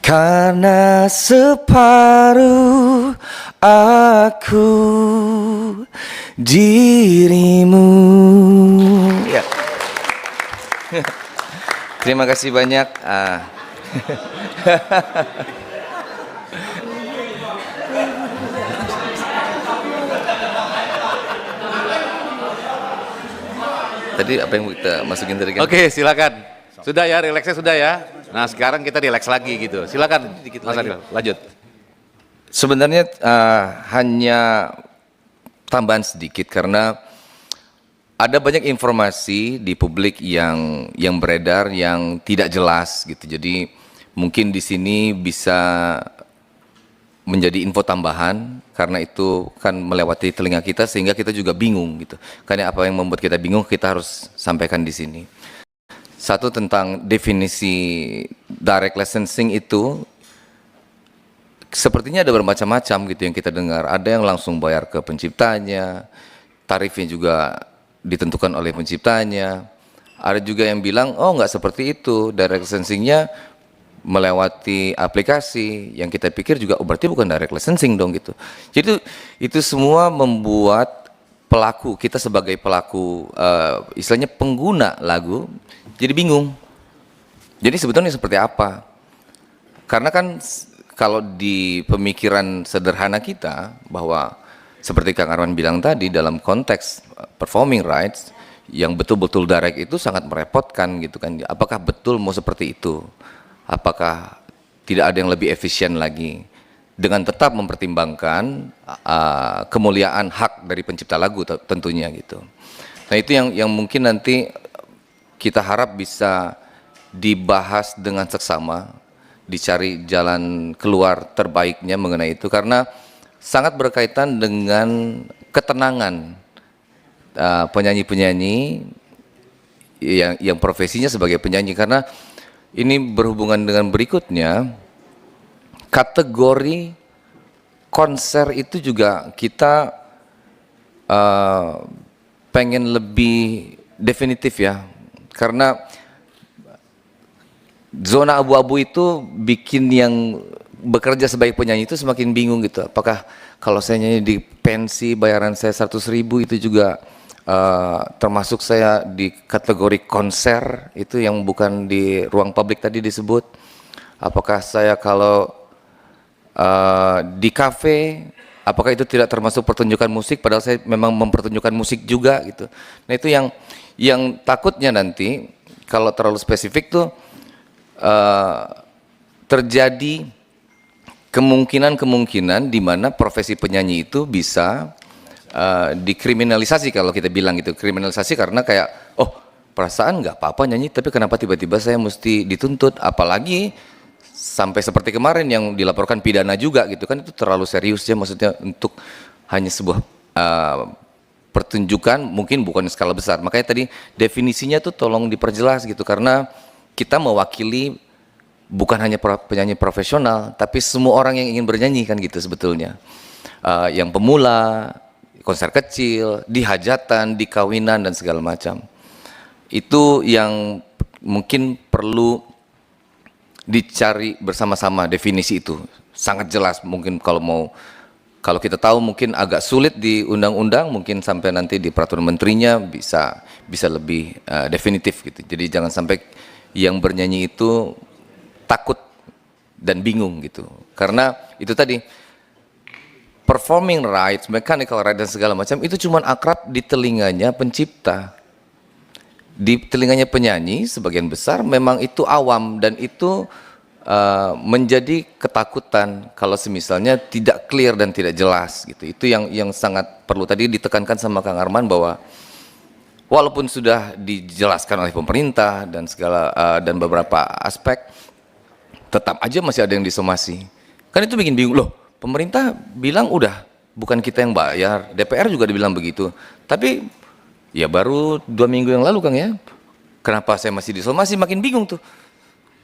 karena separuh aku dirimu. Ya. Terima kasih banyak. Tadi apa yang kita masukin tadi kan? Oke, silakan. Sudah ya, rileksnya sudah ya. Nah, sekarang kita rileks lagi gitu. Silakan Mas Aril, lanjut. Sebenarnya hanya tambahan sedikit karena ada banyak informasi di publik yang beredar yang tidak jelas gitu. Jadi mungkin di sini bisa menjadi info tambahan karena itu kan melewati telinga kita sehingga kita juga bingung gitu. Karena apa yang membuat kita bingung kita harus sampaikan di sini. Satu tentang definisi direct licensing itu sepertinya ada bermacam-macam gitu yang kita dengar. Ada yang langsung bayar ke penciptanya, tarifnya juga ditentukan oleh penciptanya. Ada juga yang bilang, oh nggak seperti itu, direct licensingnya melewati aplikasi yang kita pikir juga, oh berarti bukan direct licensing dong gitu. Jadi itu semua membuat pelaku, kita sebagai pelaku istilahnya pengguna lagu jadi bingung. Jadi sebetulnya seperti apa? Karena kan kalau di pemikiran sederhana kita bahwa seperti Kang Arman bilang tadi dalam konteks performing rights yang betul-betul direct itu sangat merepotkan gitu kan. Apakah betul mau seperti itu? Apakah tidak ada yang lebih efisien lagi dengan tetap mempertimbangkan kemuliaan hak dari pencipta lagu tentunya gitu. Nah itu yang mungkin nanti kita harap bisa dibahas dengan seksama, dicari jalan keluar terbaiknya mengenai itu, karena sangat berkaitan dengan ketenangan penyanyi-penyanyi yang profesinya sebagai penyanyi, karena ini berhubungan dengan berikutnya, kategori konser itu juga kita pengen lebih definitif ya, karena zona abu-abu itu bikin yang bekerja sebagai penyanyi itu semakin bingung gitu. Apakah kalau saya nyanyi di pensi bayaran saya 100.000 itu juga termasuk saya di kategori konser itu yang bukan di ruang publik tadi disebut? Apakah saya kalau di kafe, apakah itu tidak termasuk pertunjukan musik padahal saya memang mempertunjukkan musik juga gitu. Nah itu yang takutnya nanti kalau terlalu spesifik tuh terjadi kemungkinan di mana profesi penyanyi itu bisa dikriminalisasi, kalau kita bilang gitu. Kriminalisasi karena kayak, oh perasaan nggak apa-apa nyanyi, tapi kenapa tiba-tiba saya mesti dituntut, apalagi sampai seperti kemarin yang dilaporkan pidana juga gitu kan. Itu terlalu serius ya, maksudnya untuk hanya sebuah pertunjukan, mungkin bukan skala besar. Makanya tadi definisinya tuh tolong diperjelas gitu, karena kita mewakili bukan hanya penyanyi profesional, tapi semua orang yang ingin bernyanyi kan gitu sebetulnya. Yang pemula, konser kecil, di hajatan, di kawinan dan segala macam. Itu yang mungkin perlu dicari bersama-sama definisi itu. Sangat jelas mungkin kalau kita tahu mungkin agak sulit di undang-undang, mungkin sampai nanti di peraturan menterinya bisa lebih definitif gitu. Jadi jangan sampai yang bernyanyi itu takut dan bingung gitu. Karena itu tadi performing rights, mechanical rights dan segala macam itu cuma akrab di telinganya pencipta. Di telinganya penyanyi sebagian besar memang itu awam, dan itu menjadi ketakutan kalau semisalnya tidak clear dan tidak jelas gitu. Itu yang sangat perlu tadi ditekankan sama Kang Arman, bahwa walaupun sudah dijelaskan oleh pemerintah dan dan beberapa aspek, tetap aja masih ada yang disomasi. Kan itu bikin bingung, loh pemerintah bilang udah bukan kita yang bayar, DPR juga dibilang begitu, tapi ya baru 2 minggu yang lalu Kang ya, kenapa saya masih disomasi? Makin bingung tuh,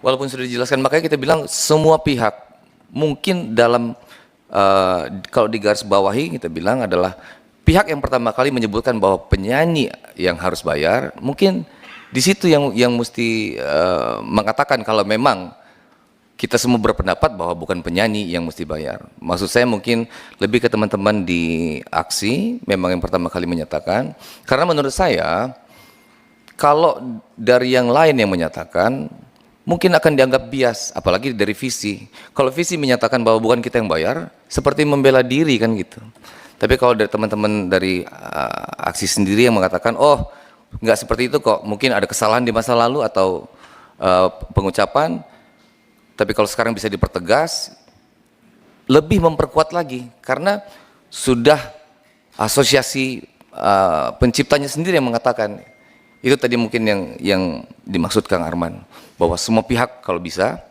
walaupun sudah dijelaskan. Makanya kita bilang semua pihak mungkin dalam kalau digaris bawahi kita bilang adalah pihak yang pertama kali menyebutkan bahwa penyanyi yang harus bayar, mungkin di situ yang mesti mengatakan kalau memang kita semua berpendapat bahwa bukan penyanyi yang mesti bayar. Maksud saya mungkin lebih ke teman-teman di aksi, memang yang pertama kali menyatakan. Karena menurut saya, kalau dari yang lain yang menyatakan, mungkin akan dianggap bias, apalagi dari visi. Kalau visi menyatakan bahwa bukan kita yang bayar, seperti membela diri kan gitu. Tapi kalau dari teman-teman dari aksi sendiri yang mengatakan, oh nggak seperti itu kok, mungkin ada kesalahan di masa lalu atau pengucapan, tapi kalau sekarang bisa dipertegas, lebih memperkuat lagi, karena sudah asosiasi penciptanya sendiri yang mengatakan. Itu tadi mungkin yang dimaksud Kang Arman, bahwa semua pihak kalau bisa,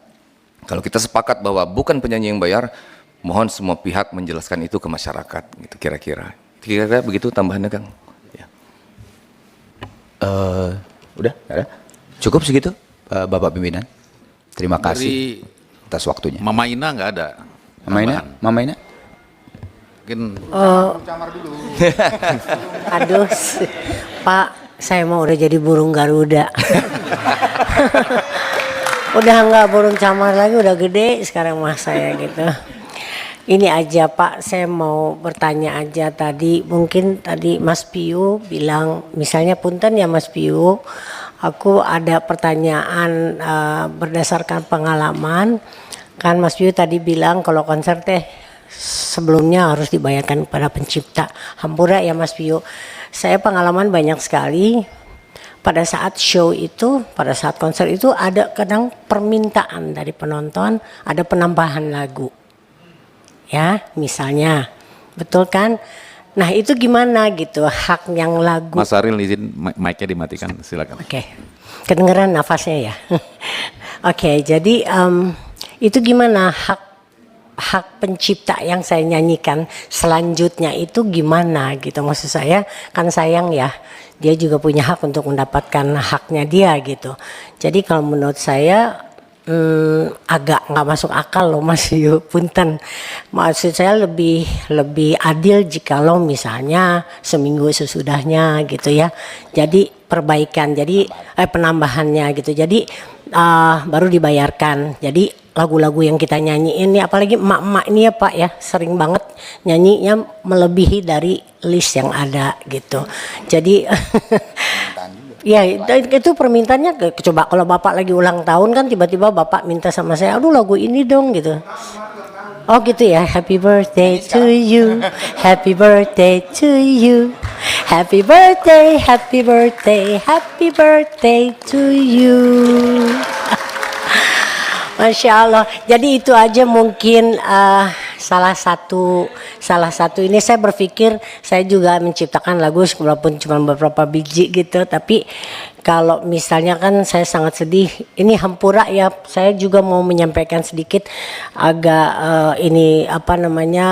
kalau kita sepakat bahwa bukan penyanyi yang bayar, mohon semua pihak menjelaskan itu ke masyarakat, gitu kira-kira. Kira-kira begitu tambahannya Kang. Ya. Udah, ada? Cukup segitu, Bapak Pimpinan. Terima kasih atas waktunya. Mama Ina nggak ada. Mama Ina? Mungkin Aduh, Pak, saya mau udah jadi burung Garuda. Udah nggak burung camar lagi, udah gede sekarang mas saya gitu. Ini aja Pak, saya mau bertanya aja tadi. Mungkin tadi Mas Piu bilang, misalnya punten ya Mas Piu, aku ada pertanyaan berdasarkan pengalaman. Kan Mas Piu tadi bilang kalau konser teh sebelumnya harus dibayarkan kepada pencipta. Hampura ya Mas Piu. Saya pengalaman banyak sekali pada saat show itu, pada saat konser itu ada kadang permintaan dari penonton, ada penambahan lagu. Ya, misalnya. Betul kan? Nah, itu gimana gitu hak yang lagu. Mas Aril izin mic-nya dimatikan, silakan. Oke. Kedengeran nafasnya ya. Oke, jadi itu gimana hak pencipta yang saya nyanyikan selanjutnya itu gimana gitu, maksud saya kan sayang ya, dia juga punya hak untuk mendapatkan haknya dia gitu. Jadi kalau menurut saya agak nggak masuk akal loh Mas Yu, punten. Maksud saya lebih adil jikalau misalnya seminggu sesudahnya gitu ya. Jadi perbaikan, jadi penambahannya gitu. Jadi baru dibayarkan. Jadi lagu-lagu yang kita nyanyiin ini, apalagi emak-emak ini ya Pak ya, sering banget nyanyinya melebihi dari list yang ada gitu. Jadi ya itu permintaannya, coba kalau Bapak lagi ulang tahun kan tiba-tiba Bapak minta sama saya, aduh lagu ini dong gitu. Oh gitu ya, happy birthday to you, happy birthday to you, happy birthday, happy birthday, happy birthday to you. Masya Allah. Jadi itu aja mungkin salah satu ini saya berpikir saya juga menciptakan lagu walaupun cuma beberapa biji gitu, tapi kalau misalnya kan saya sangat sedih ini Hampura ya, saya juga mau menyampaikan sedikit agak ini apa namanya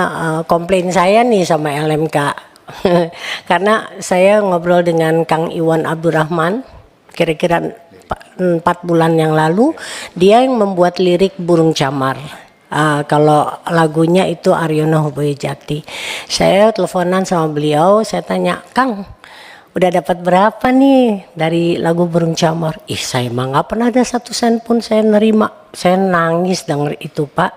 komplain saya nih sama LMK. Karena saya ngobrol dengan Kang Iwan Abdurrahman kira-kira 4 bulan yang lalu, dia yang membuat lirik Burung Camar. Kalau lagunya itu Aryono Boyojati. Saya teleponan sama beliau, saya tanya, Kang, udah dapat berapa nih dari lagu Burung Camar? Ih, saya mah nggak pernah ada 1 sen pun saya nerima. Saya nangis denger itu Pak.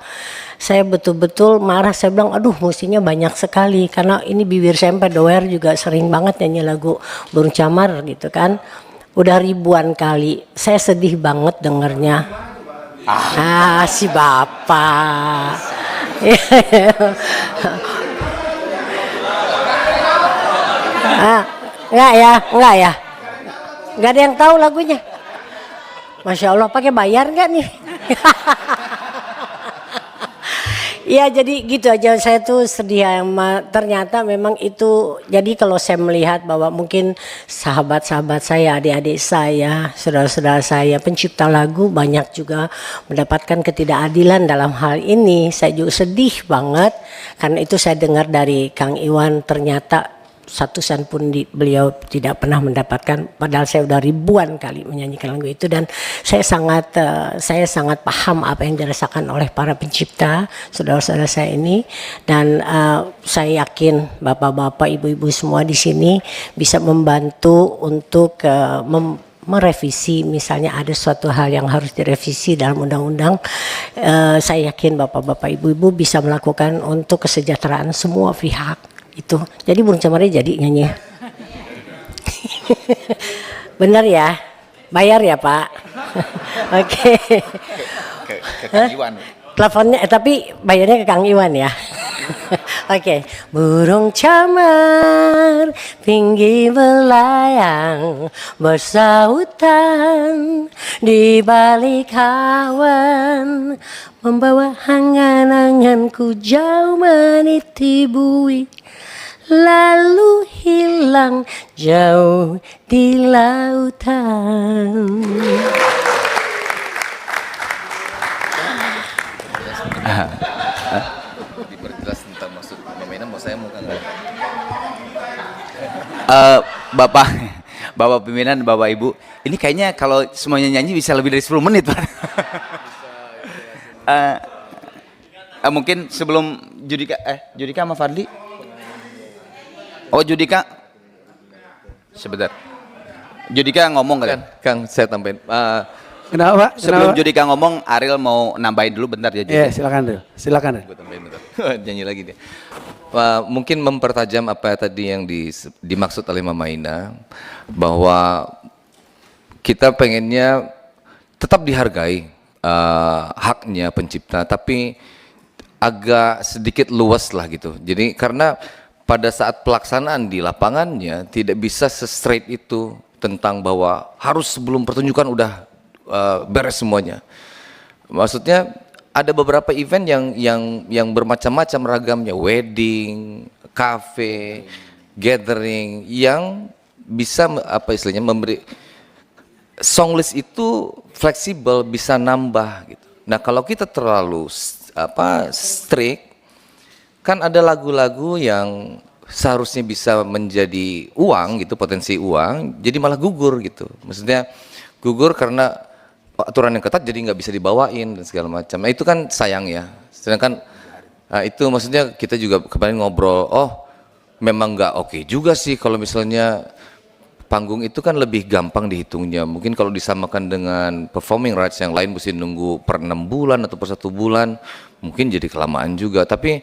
Saya betul-betul marah, saya bilang aduh mestinya banyak sekali, karena ini bibir saya sampai doer juga sering banget nyanyi lagu Burung Camar gitu kan. Udah ribuan kali, saya sedih banget dengernya. Si Bapak. Enggak ya. Enggak ada yang tahu lagunya. Masya Allah, pakai bayar enggak nih? Ya jadi gitu aja, saya tuh sedih ya, ternyata memang itu. Jadi kalau saya melihat bahwa mungkin sahabat-sahabat saya, adik-adik saya, saudara-saudara saya, pencipta lagu banyak juga mendapatkan ketidakadilan dalam hal ini, saya juga sedih banget. Karena itu saya dengar dari Kang Iwan, ternyata 1 sen pun beliau tidak pernah mendapatkan, padahal saya udah ribuan kali menyanyikan lagu itu. Dan saya sangat paham apa yang dirasakan oleh para pencipta saudara-saudara saya ini. Dan saya yakin bapak-bapak, ibu-ibu semua di sini bisa membantu untuk merevisi, misalnya ada suatu hal yang harus direvisi dalam undang-undang. Saya yakin bapak-bapak, ibu-ibu bisa melakukan untuk kesejahteraan semua pihak. Itu jadi Burung Camarnya jadi nyanyi. Bener ya, bayar ya Pak. Oke. Ke Kang Iwan. Teleponnya tapi bayarnya ke Kang Iwan ya. Oke. Burung camar tinggi melayang bersautan di balik awan, membawa angan-anganku jauh meniti bui, lalu hilang jauh di lautan. Diperjelas tentang maksud permainan, mau saya mau kan Bapak pimpinan, Bapak Ibu, ini kayaknya kalau semuanya nyanyi bisa lebih dari 10 menit Pak. Mungkin sebelum Judika sama Fadli. Oh Judika, sebentar. Judika ngomong kan? Kang, saya tambahin. Kenapa? Sebelum Judika ngomong, Ariel mau nambahin dulu bentar ya Judika. Iya, silakan. Gue tambahin bentar. Nyanyi lagi dia. Mungkin mempertajam apa tadi yang dimaksud oleh Mama Ina, bahwa kita pengennya tetap dihargai haknya pencipta, tapi agak sedikit luas lah gitu. Jadi karena pada saat pelaksanaan di lapangannya tidak bisa se-straight itu, tentang bahwa harus sebelum pertunjukan udah beres semuanya. Maksudnya ada beberapa event yang bermacam-macam ragamnya, wedding, cafe, gathering, yang bisa apa istilahnya memberi songlist itu fleksibel, bisa nambah gitu. Nah kalau kita terlalu strict, kan ada lagu-lagu yang seharusnya bisa menjadi uang gitu, potensi uang, jadi malah gugur gitu. Maksudnya gugur karena aturan yang ketat jadi nggak bisa dibawain dan segala macam. Nah itu kan sayang ya. Sedangkan itu maksudnya kita juga kemarin ngobrol, oh memang nggak oke juga sih kalau misalnya panggung itu kan lebih gampang dihitungnya. Mungkin kalau disamakan dengan performing rights yang lain mesti nunggu per 6 bulan atau per 1 bulan, mungkin jadi kelamaan juga. Tapi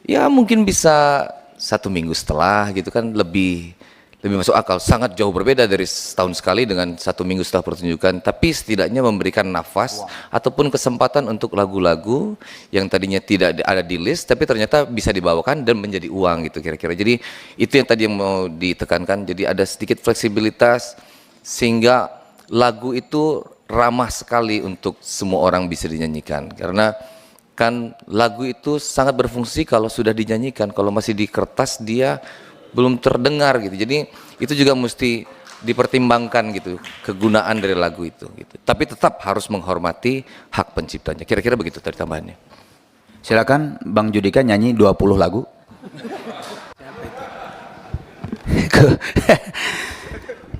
ya mungkin bisa 1 minggu setelah gitu kan lebih masuk akal. Sangat jauh berbeda dari setahun sekali dengan 1 minggu setelah pertunjukan. Tapi setidaknya memberikan nafas ataupun kesempatan untuk lagu-lagu yang tadinya tidak ada di list tapi ternyata bisa dibawakan dan menjadi uang gitu kira-kira. Jadi itu yang tadi yang mau ditekankan. Jadi ada sedikit fleksibilitas sehingga lagu itu ramah sekali untuk semua orang bisa dinyanyikan. Karena kan lagu itu sangat berfungsi kalau sudah dinyanyikan, kalau masih di kertas dia belum terdengar gitu. Jadi itu juga mesti dipertimbangkan gitu kegunaan dari lagu itu gitu. Tapi tetap harus menghormati hak penciptanya. Kira-kira begitu tadi tambahannya. Silakan Bang Judika nyanyi 20 lagu.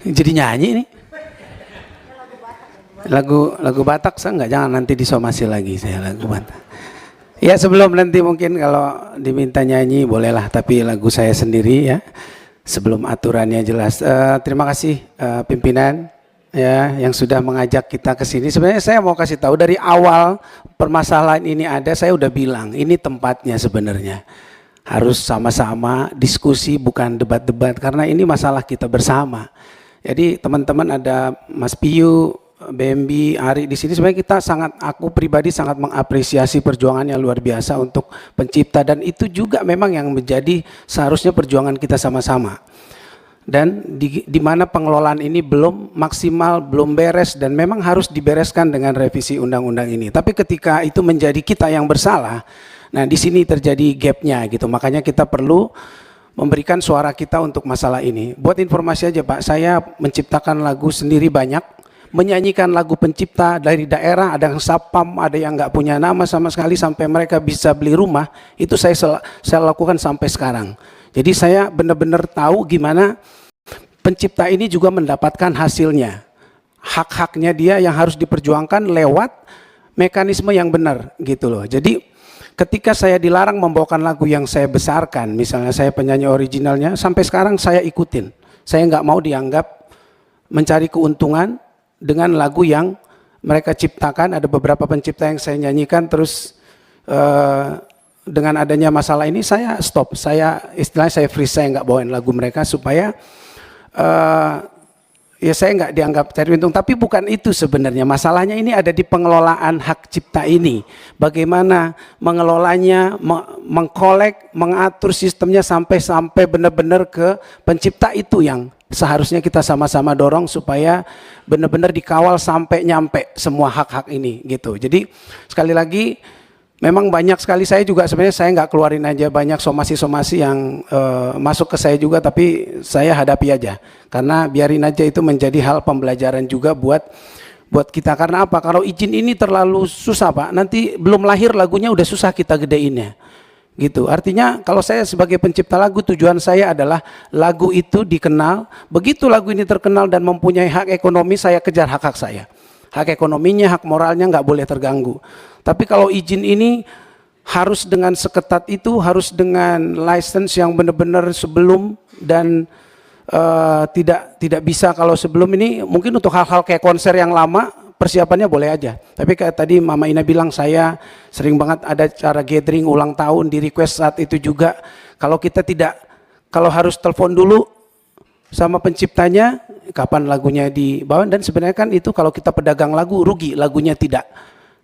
Jadi nyanyi ini. Lagu Batak saya enggak, jangan nanti disomasi lagi saya lagu Batak. Ya sebelum nanti mungkin kalau diminta nyanyi bolehlah, tapi lagu saya sendiri ya. Sebelum aturannya jelas. Terima kasih pimpinan ya yang sudah mengajak kita ke sini. Sebenarnya saya mau kasih tahu dari awal permasalahan ini ada, saya udah bilang ini tempatnya sebenarnya. Harus sama-sama diskusi bukan debat-debat karena ini masalah kita bersama. Jadi teman-teman ada Mas Piyu, BMB, Ari di sini sebenarnya kita aku pribadi sangat mengapresiasi perjuangan yang luar biasa untuk pencipta dan itu juga memang yang menjadi seharusnya perjuangan kita sama-sama. Dan di mana pengelolaan ini belum maksimal, belum beres dan memang harus dibereskan dengan revisi undang-undang ini. Tapi ketika itu menjadi kita yang bersalah, nah di sini terjadi gapnya gitu. Makanya kita perlu memberikan suara kita untuk masalah ini. Buat informasi aja Pak, saya menciptakan lagu sendiri banyak. Menyanyikan lagu pencipta dari daerah, ada yang sapam, ada yang nggak punya nama sama sekali sampai mereka bisa beli rumah, itu saya lakukan sampai sekarang. Jadi saya benar-benar tahu gimana pencipta ini juga mendapatkan hasilnya. Hak-haknya dia yang harus diperjuangkan lewat mekanisme yang benar gitu loh. Jadi ketika saya dilarang membawakan lagu yang saya besarkan, misalnya saya penyanyi originalnya, sampai sekarang saya ikutin. Saya nggak mau dianggap mencari keuntungan dengan lagu yang mereka ciptakan. Ada beberapa pencipta yang saya nyanyikan terus dengan adanya masalah ini saya stop, istilahnya saya freeze, saya nggak bawain lagu mereka supaya ya saya nggak dianggap cari untung. Tapi bukan itu sebenarnya, masalahnya ini ada di pengelolaan hak cipta ini, bagaimana mengelolanya, mengkolek, mengatur sistemnya sampai benar-benar ke pencipta. Itu yang seharusnya kita sama-sama dorong supaya benar-benar dikawal sampai nyampe semua hak-hak ini gitu. Jadi sekali lagi memang banyak sekali, saya juga sebenarnya saya nggak keluarin aja, banyak somasi-somasi yang masuk ke saya juga, tapi saya hadapi aja karena biarin aja itu menjadi hal pembelajaran juga buat kita. Karena apa? Kalau izin ini terlalu susah Pak, nanti belum lahir lagunya udah susah kita gedeinnya gitu. Artinya kalau saya sebagai pencipta lagu, tujuan saya adalah lagu itu dikenal. Begitu lagu ini terkenal dan mempunyai hak ekonomi, saya kejar hak-hak saya. Hak ekonominya, hak moralnya nggak boleh terganggu. Tapi kalau izin ini harus dengan seketat itu, harus dengan license yang benar-benar sebelum dan tidak bisa kalau sebelum ini. Mungkin untuk hal-hal kayak konser yang lama persiapannya boleh aja. Tapi kayak tadi Mama Ina bilang, saya sering banget ada cara gathering ulang tahun di request saat itu juga. Kalau kita kalau harus telepon dulu sama penciptanya, kapan lagunya dibawa, dan sebenarnya kan itu kalau kita pedagang lagu rugi, lagunya tidak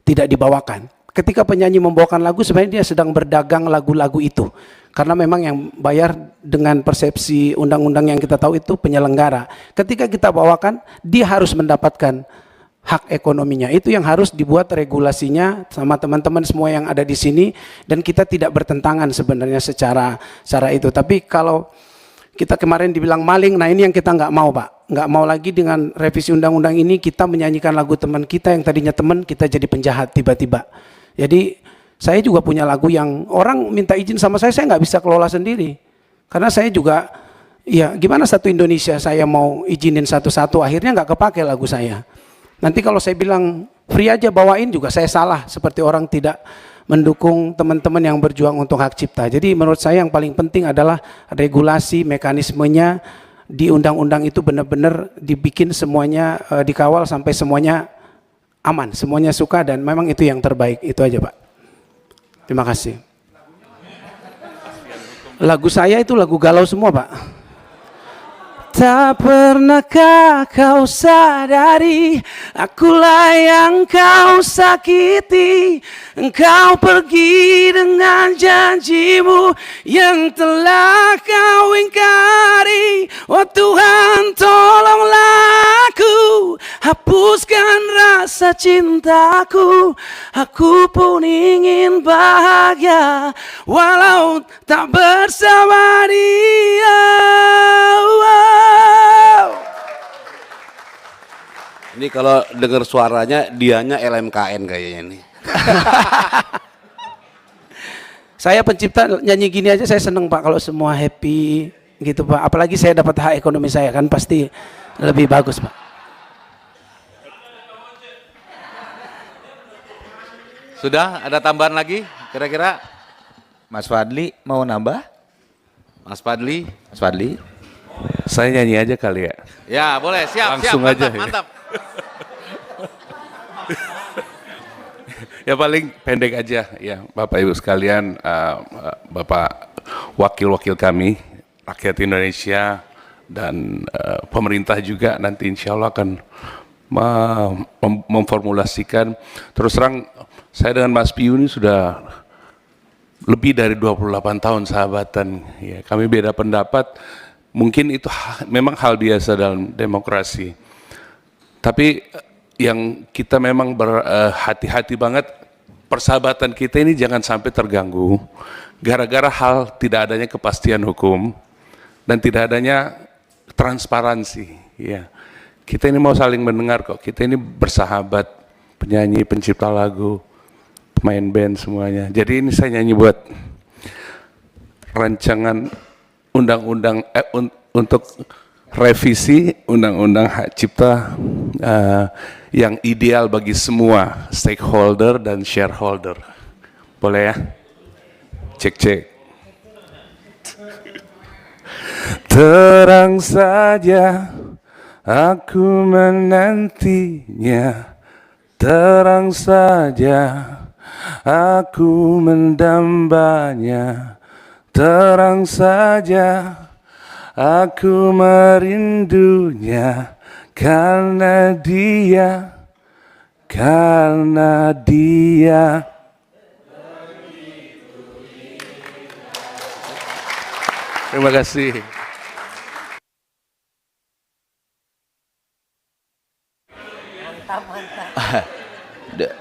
dibawakan. Ketika penyanyi membawakan lagu sebenarnya dia sedang berdagang lagu-lagu itu. Karena memang yang bayar dengan persepsi undang-undang yang kita tahu itu penyelenggara. Ketika kita bawakan, dia harus mendapatkan hak ekonominya. Itu yang harus dibuat regulasinya sama teman-teman semua yang ada di sini, dan kita tidak bertentangan sebenarnya secara itu. Tapi kalau kita kemarin dibilang maling, nah ini yang kita nggak mau, Pak. Nggak mau lagi dengan revisi undang-undang ini kita menyanyikan lagu teman kita yang tadinya teman, kita jadi penjahat tiba-tiba. Jadi saya juga punya lagu yang orang minta izin sama saya nggak bisa kelola sendiri. Karena saya juga, ya gimana satu Indonesia saya mau izinin satu-satu, akhirnya nggak kepake lagu saya. Nanti kalau saya bilang free aja bawain juga saya salah, seperti orang tidak mendukung teman-teman yang berjuang untuk hak cipta. Jadi menurut saya yang paling penting adalah regulasi mekanismenya di undang-undang itu benar-benar dibikin semuanya dikawal sampai semuanya aman, semuanya suka, dan memang itu yang terbaik. Itu aja, Pak. Terima kasih. Lagu saya itu lagu galau semua, Pak. Tak pernahkah kau sadari, akulah yang kau sakiti. Engkau pergi dengan janjimu yang telah kau ingkari. Oh Tuhan, tolonglah aku, hapuskan rasa cintaku. Aku pun ingin bahagia walau tak bersama dia. Ini kalau dengar suaranya dianya LMKN kayaknya ini. Saya pencipta nyanyi gini aja saya seneng, Pak, kalau semua happy gitu, Pak. Apalagi saya dapat hak ekonomi saya, kan pasti lebih bagus, Pak. Sudah ada tambahan lagi kira-kira? Mas Fadli mau nambah? Mas Fadli? Mas Fadli? Saya nyanyi aja kali ya. Ya boleh, siap, Langsung siap, aja, mantap, ya. mantap. Ya paling pendek aja ya Bapak Ibu sekalian, Bapak wakil-wakil kami, rakyat Indonesia dan pemerintah juga nanti insya Allah akan memformulasikan. Terus terang saya dengan Mas Piu ini sudah lebih dari 28 tahun sahabatan. Ya, kami beda pendapat, mungkin itu memang hal biasa dalam demokrasi. Tapi yang kita memang berhati-hati banget, persahabatan kita ini jangan sampai terganggu gara-gara hal tidak adanya kepastian hukum dan tidak adanya transparansi. Ya, kita ini mau saling mendengar kok. Kita ini bersahabat, penyanyi, pencipta lagu, pemain band semuanya. Jadi ini saya nyanyi buat rancangan undang-undang untuk revisi undang-undang hak cipta yang ideal bagi semua stakeholder dan shareholder. Boleh ya? Cek-cek. Terang saja aku menantinya, terang saja aku mendambanya, terang saja aku merindunya, karena dia. Terima kasih.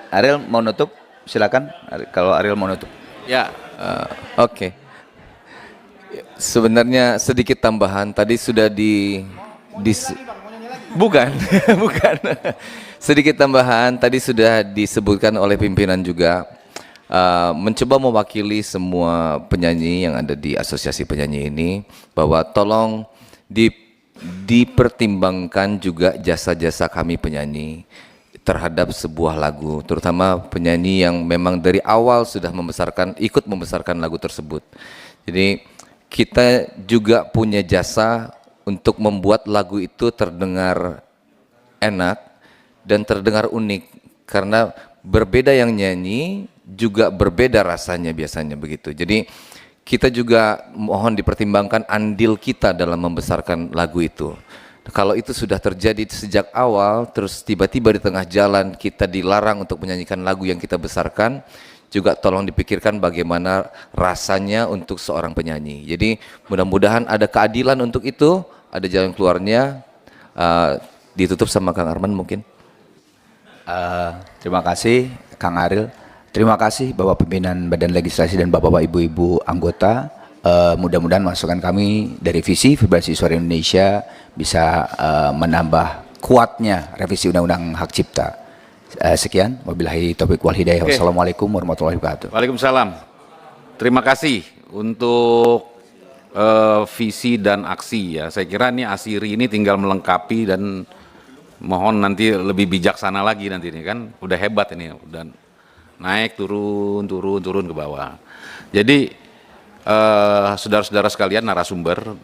Ariel mau nutup? Silakan. Kalau Ariel mau nutup. Ya, oke. Sebenarnya sedikit tambahan tadi sudah bukan, bukan. Sedikit tambahan tadi sudah disebutkan oleh pimpinan juga, mencoba mewakili semua penyanyi yang ada di asosiasi penyanyi ini, bahwa tolong dipertimbangkan juga jasa-jasa kami penyanyi terhadap sebuah lagu, terutama penyanyi yang memang dari awal sudah ikut membesarkan lagu tersebut. Jadi kita juga punya jasa untuk membuat lagu itu terdengar enak dan terdengar unik, karena berbeda yang nyanyi juga berbeda rasanya biasanya begitu. Jadi kita juga mohon dipertimbangkan andil kita dalam membesarkan lagu itu. Kalau itu sudah terjadi sejak awal, terus tiba-tiba di tengah jalan kita dilarang untuk menyanyikan lagu yang kita besarkan, juga tolong dipikirkan bagaimana rasanya untuk seorang penyanyi. Jadi mudah-mudahan ada keadilan untuk itu, ada jalan keluarnya. Ditutup sama Kang Arman mungkin. Terima kasih Kang Ariel. Terima kasih Bapak Pimpinan Badan Legislasi dan Bapak-Bapak Ibu-Ibu anggota. Mudah-mudahan masukan kami dari visi Vibrasi Suara Indonesia bisa menambah kuatnya revisi Undang-Undang Hak Cipta. Sekian, wabillahi taufiq wal hidayah. Wassalamualaikum warahmatullahi wabarakatuh. Waalaikumsalam. Terima kasih untuk visi dan aksi ya. Saya kira ini Asiri ini tinggal melengkapi dan mohon nanti lebih bijaksana lagi nanti ini kan udah hebat ini, udah naik turun ke bawah. Jadi saudara-saudara sekalian narasumber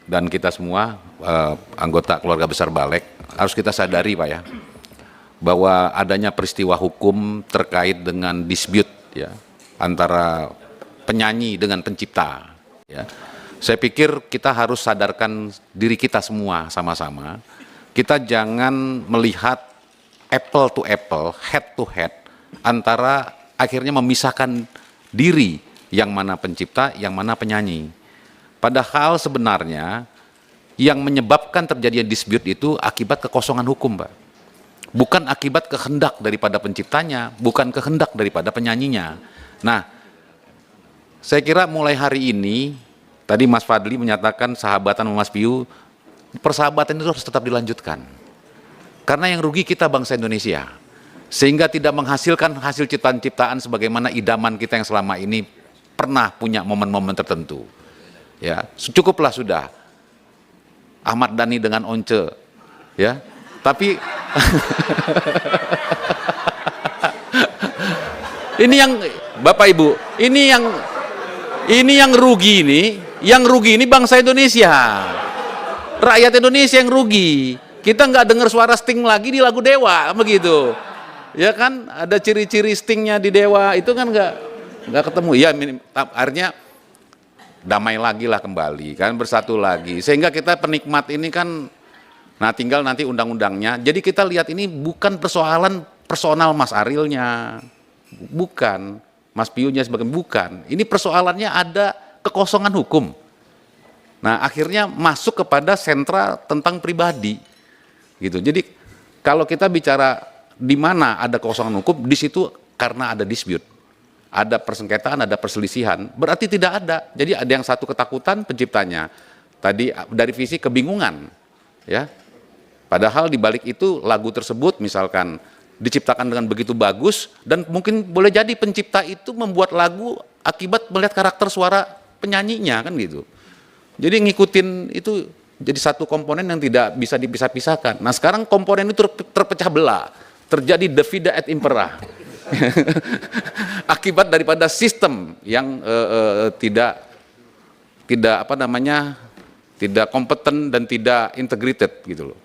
dan kita semua anggota keluarga besar Balek harus kita sadari Pak ya, bahwa adanya peristiwa hukum terkait dengan dispute ya antara penyanyi dengan pencipta ya. Saya pikir kita harus sadarkan diri kita semua sama-sama. Kita jangan melihat apple to apple, head to head antara akhirnya memisahkan diri yang mana pencipta, yang mana penyanyi. Padahal sebenarnya yang menyebabkan terjadinya dispute itu akibat kekosongan hukum, Pak. Bukan akibat kehendak daripada penciptanya, bukan kehendak daripada penyanyinya. Nah, saya kira mulai hari ini, tadi Mas Fadli menyatakan sahabatan sama Mas Piu, persahabatan itu harus tetap dilanjutkan. Karena yang rugi kita bangsa Indonesia. Sehingga tidak menghasilkan hasil ciptaan-ciptaan sebagaimana idaman kita yang selama ini pernah punya momen-momen tertentu. Ya, cukuplah sudah. Ahmad Dhani dengan Once, ya. Tapi ini yang Bapak Ibu, ini yang rugi ini bangsa Indonesia. Rakyat Indonesia yang rugi. Kita nggak dengar suara Sting lagi di lagu Dewa, begitu. Ya kan, ada ciri-ciri Stingnya di Dewa, itu kan nggak ketemu. Ya, akhirnya damai lagi lah kembali, kan bersatu lagi. Sehingga kita penikmat ini kan, nah tinggal nanti undang-undangnya. Jadi kita lihat ini bukan persoalan personal Mas Arielnya, bukan Mas Piunya sebagai bukan. Ini persoalannya ada kekosongan hukum. Nah, akhirnya masuk kepada sentra tentang pribadi, gitu. Jadi kalau kita bicara di mana ada kekosongan hukum, di situ karena ada dispute, ada persengketaan, ada perselisihan, berarti tidak ada. Jadi ada yang satu ketakutan penciptanya, tadi dari visi kebingungan, ya. Padahal di balik itu lagu tersebut misalkan diciptakan dengan begitu bagus dan mungkin boleh jadi pencipta itu membuat lagu akibat melihat karakter suara penyanyinya kan gitu. Jadi ngikutin itu jadi satu komponen yang tidak bisa dipisah-pisahkan. Nah sekarang komponen itu terpecah belah, terjadi divide et impera. Akibat daripada sistem yang tidak tidak kompeten dan tidak integrated gitu loh.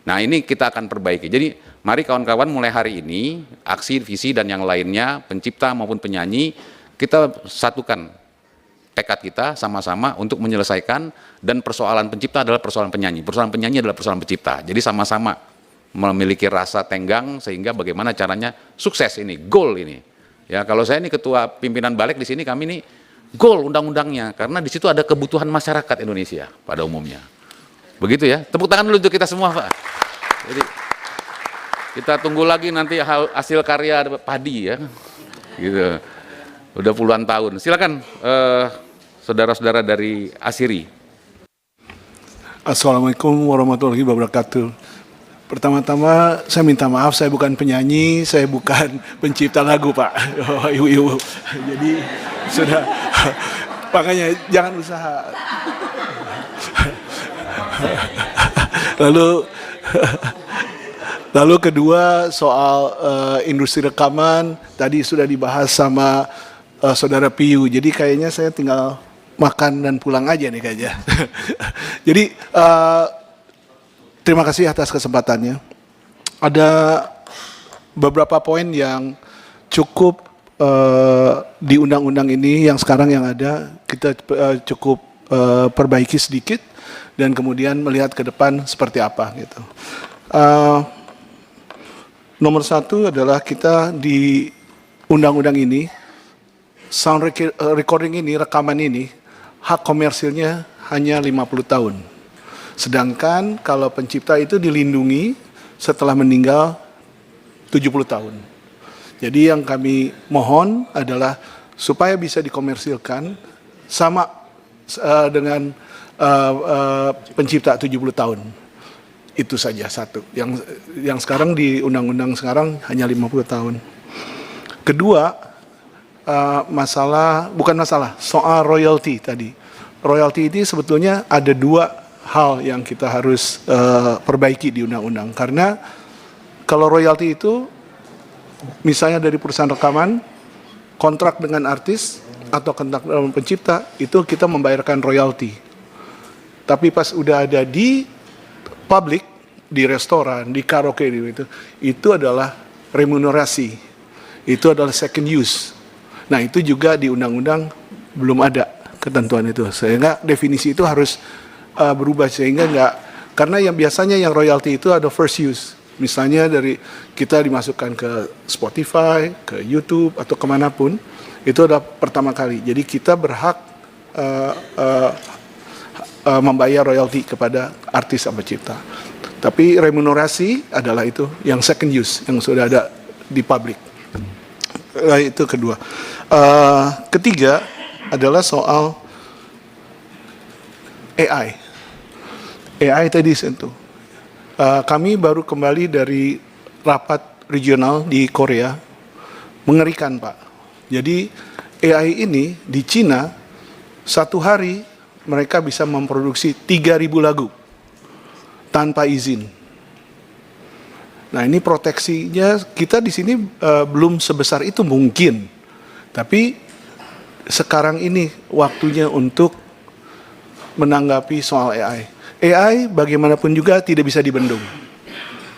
Nah ini kita akan perbaiki. Jadi mari kawan-kawan mulai hari ini aksi, visi dan yang lainnya pencipta maupun penyanyi kita satukan tekad kita sama-sama untuk menyelesaikan, dan persoalan pencipta adalah persoalan penyanyi, persoalan penyanyi adalah persoalan pencipta. Jadi sama-sama memiliki rasa tenggang sehingga bagaimana caranya sukses ini, goal ini. Ya kalau saya ini ketua pimpinan Balek di sini, kami ini goal undang-undangnya karena di situ ada kebutuhan masyarakat Indonesia pada umumnya. Begitu ya. Tepuk tangan dulu untuk kita semua, Pak. Jadi kita tunggu lagi nanti hasil karya padi ya. Gitu. Udah puluhan tahun. Silakan saudara-saudara dari Asiri. Assalamualaikum warahmatullahi wabarakatuh. Pertama-tama saya minta maaf, saya bukan penyanyi, saya bukan pencipta lagu, Pak. Oh, ibu-ibu. Jadi sudah, makanya jangan usaha. Lalu kedua soal industri rekaman tadi sudah dibahas sama Saudara Piu. Jadi kayaknya saya tinggal makan dan pulang aja nih kayaknya. Jadi terima kasih atas kesempatannya. Ada beberapa poin yang cukup di undang-undang ini yang sekarang yang ada kita cukup perbaiki sedikit dan kemudian melihat ke depan seperti apa gitu. Nomor satu adalah kita di undang-undang ini, recording ini, rekaman ini, hak komersilnya hanya 50 tahun. Sedangkan kalau pencipta itu dilindungi setelah meninggal 70 tahun. Jadi yang kami mohon adalah supaya bisa dikomersilkan sama dengan pencipta 70 tahun. Itu saja satu. Yang sekarang di undang-undang sekarang hanya 50 tahun. Kedua, soal royalti tadi. Royalti ini sebetulnya ada dua hal yang kita harus perbaiki di undang-undang. Karena kalau royalti itu misalnya dari perusahaan rekaman, kontrak dengan artis atau kontrak dengan pencipta, itu kita membayarkan royalti. Tapi pas udah ada di publik, di restoran, di karaoke, itu adalah remunerasi. Itu adalah second use. Nah, itu juga di undang-undang belum ada ketentuan itu. Sehingga definisi itu harus berubah sehingga karena yang biasanya yang royalti itu ada first use. Misalnya dari kita dimasukkan ke Spotify, ke YouTube atau kemanapun, itu ada pertama kali. Jadi kita berhak membayar royalti kepada artis atau pencipta. Tapi remunerasi adalah itu yang second use yang sudah ada di publik. Itu kedua. Ketiga adalah soal AI. AI tadi sentuh. Kami baru kembali dari rapat regional di Korea. Mengerikan, Pak. Jadi AI ini di Cina satu hari mereka bisa memproduksi 3.000 lagu tanpa izin. Nah, ini proteksinya kita di sini belum sebesar itu mungkin. Tapi sekarang ini waktunya untuk menanggapi soal AI. AI bagaimanapun juga tidak bisa dibendung.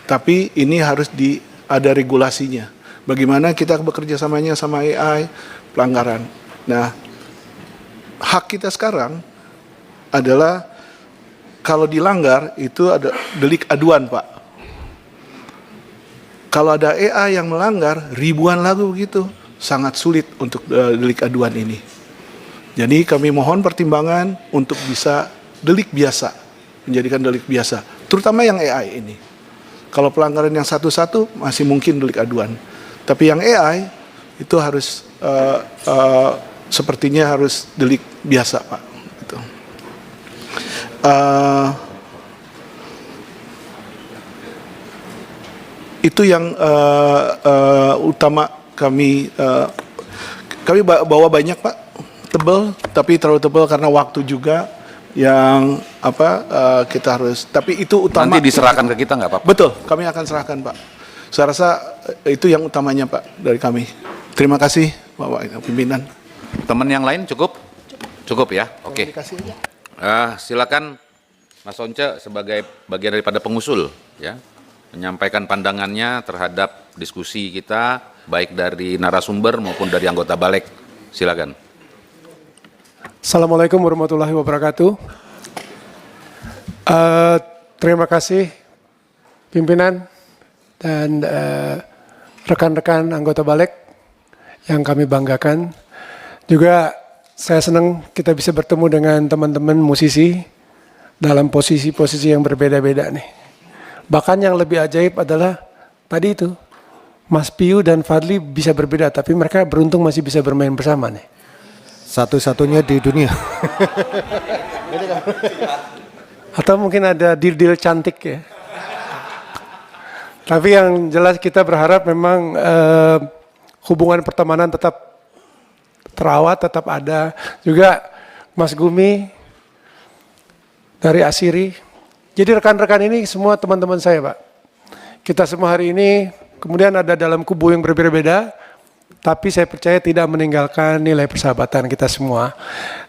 Tapi ini harus ada regulasinya. Bagaimana kita bekerja samanya sama AI, pelanggaran. Nah, hak kita sekarang adalah kalau dilanggar itu ada delik aduan, Pak. Kalau ada AI yang melanggar ribuan lagu begitu, sangat sulit untuk delik aduan ini. Jadi kami mohon pertimbangan untuk bisa delik biasa, menjadikan delik biasa, terutama yang AI ini. Kalau pelanggaran yang satu-satu masih mungkin delik aduan, tapi yang AI itu harus sepertinya harus delik biasa, Pak. Gitu. Itu yang utama kami bawa banyak, Pak, tebal, tapi terlalu tebal karena waktu juga yang kita harus. Tapi itu utama. Nanti diserahkan ke kita nggak, Pak? Betul, kami akan serahkan, Pak. Saya rasa itu yang utamanya, Pak, dari kami. Terima kasih, Bapak pimpinan. Teman yang lain cukup? Cukup ya? Oke. Silakan Mas Once sebagai bagian daripada pengusul, ya, menyampaikan pandangannya terhadap diskusi kita, baik dari narasumber maupun dari anggota balik. Silakan. Assalamualaikum warahmatullahi wabarakatuh. Terima kasih pimpinan dan rekan-rekan anggota balik yang kami banggakan. Juga saya senang kita bisa bertemu dengan teman-teman musisi dalam posisi-posisi yang berbeda-beda nih. Bahkan yang lebih ajaib adalah tadi itu, Mas Piu dan Fadli bisa berbeda, tapi mereka beruntung masih bisa bermain bersama nih. Satu-satunya di dunia. Atau mungkin ada deal-deal cantik ya. Tapi yang jelas kita berharap memang hubungan pertemanan tetap terawat, tetap ada. Juga Mas Gumi dari Asiri. Jadi rekan-rekan ini semua teman-teman saya, Pak. Kita semua hari ini kemudian ada dalam kubu yang berbeda-beda, tapi saya percaya tidak meninggalkan nilai persahabatan kita semua.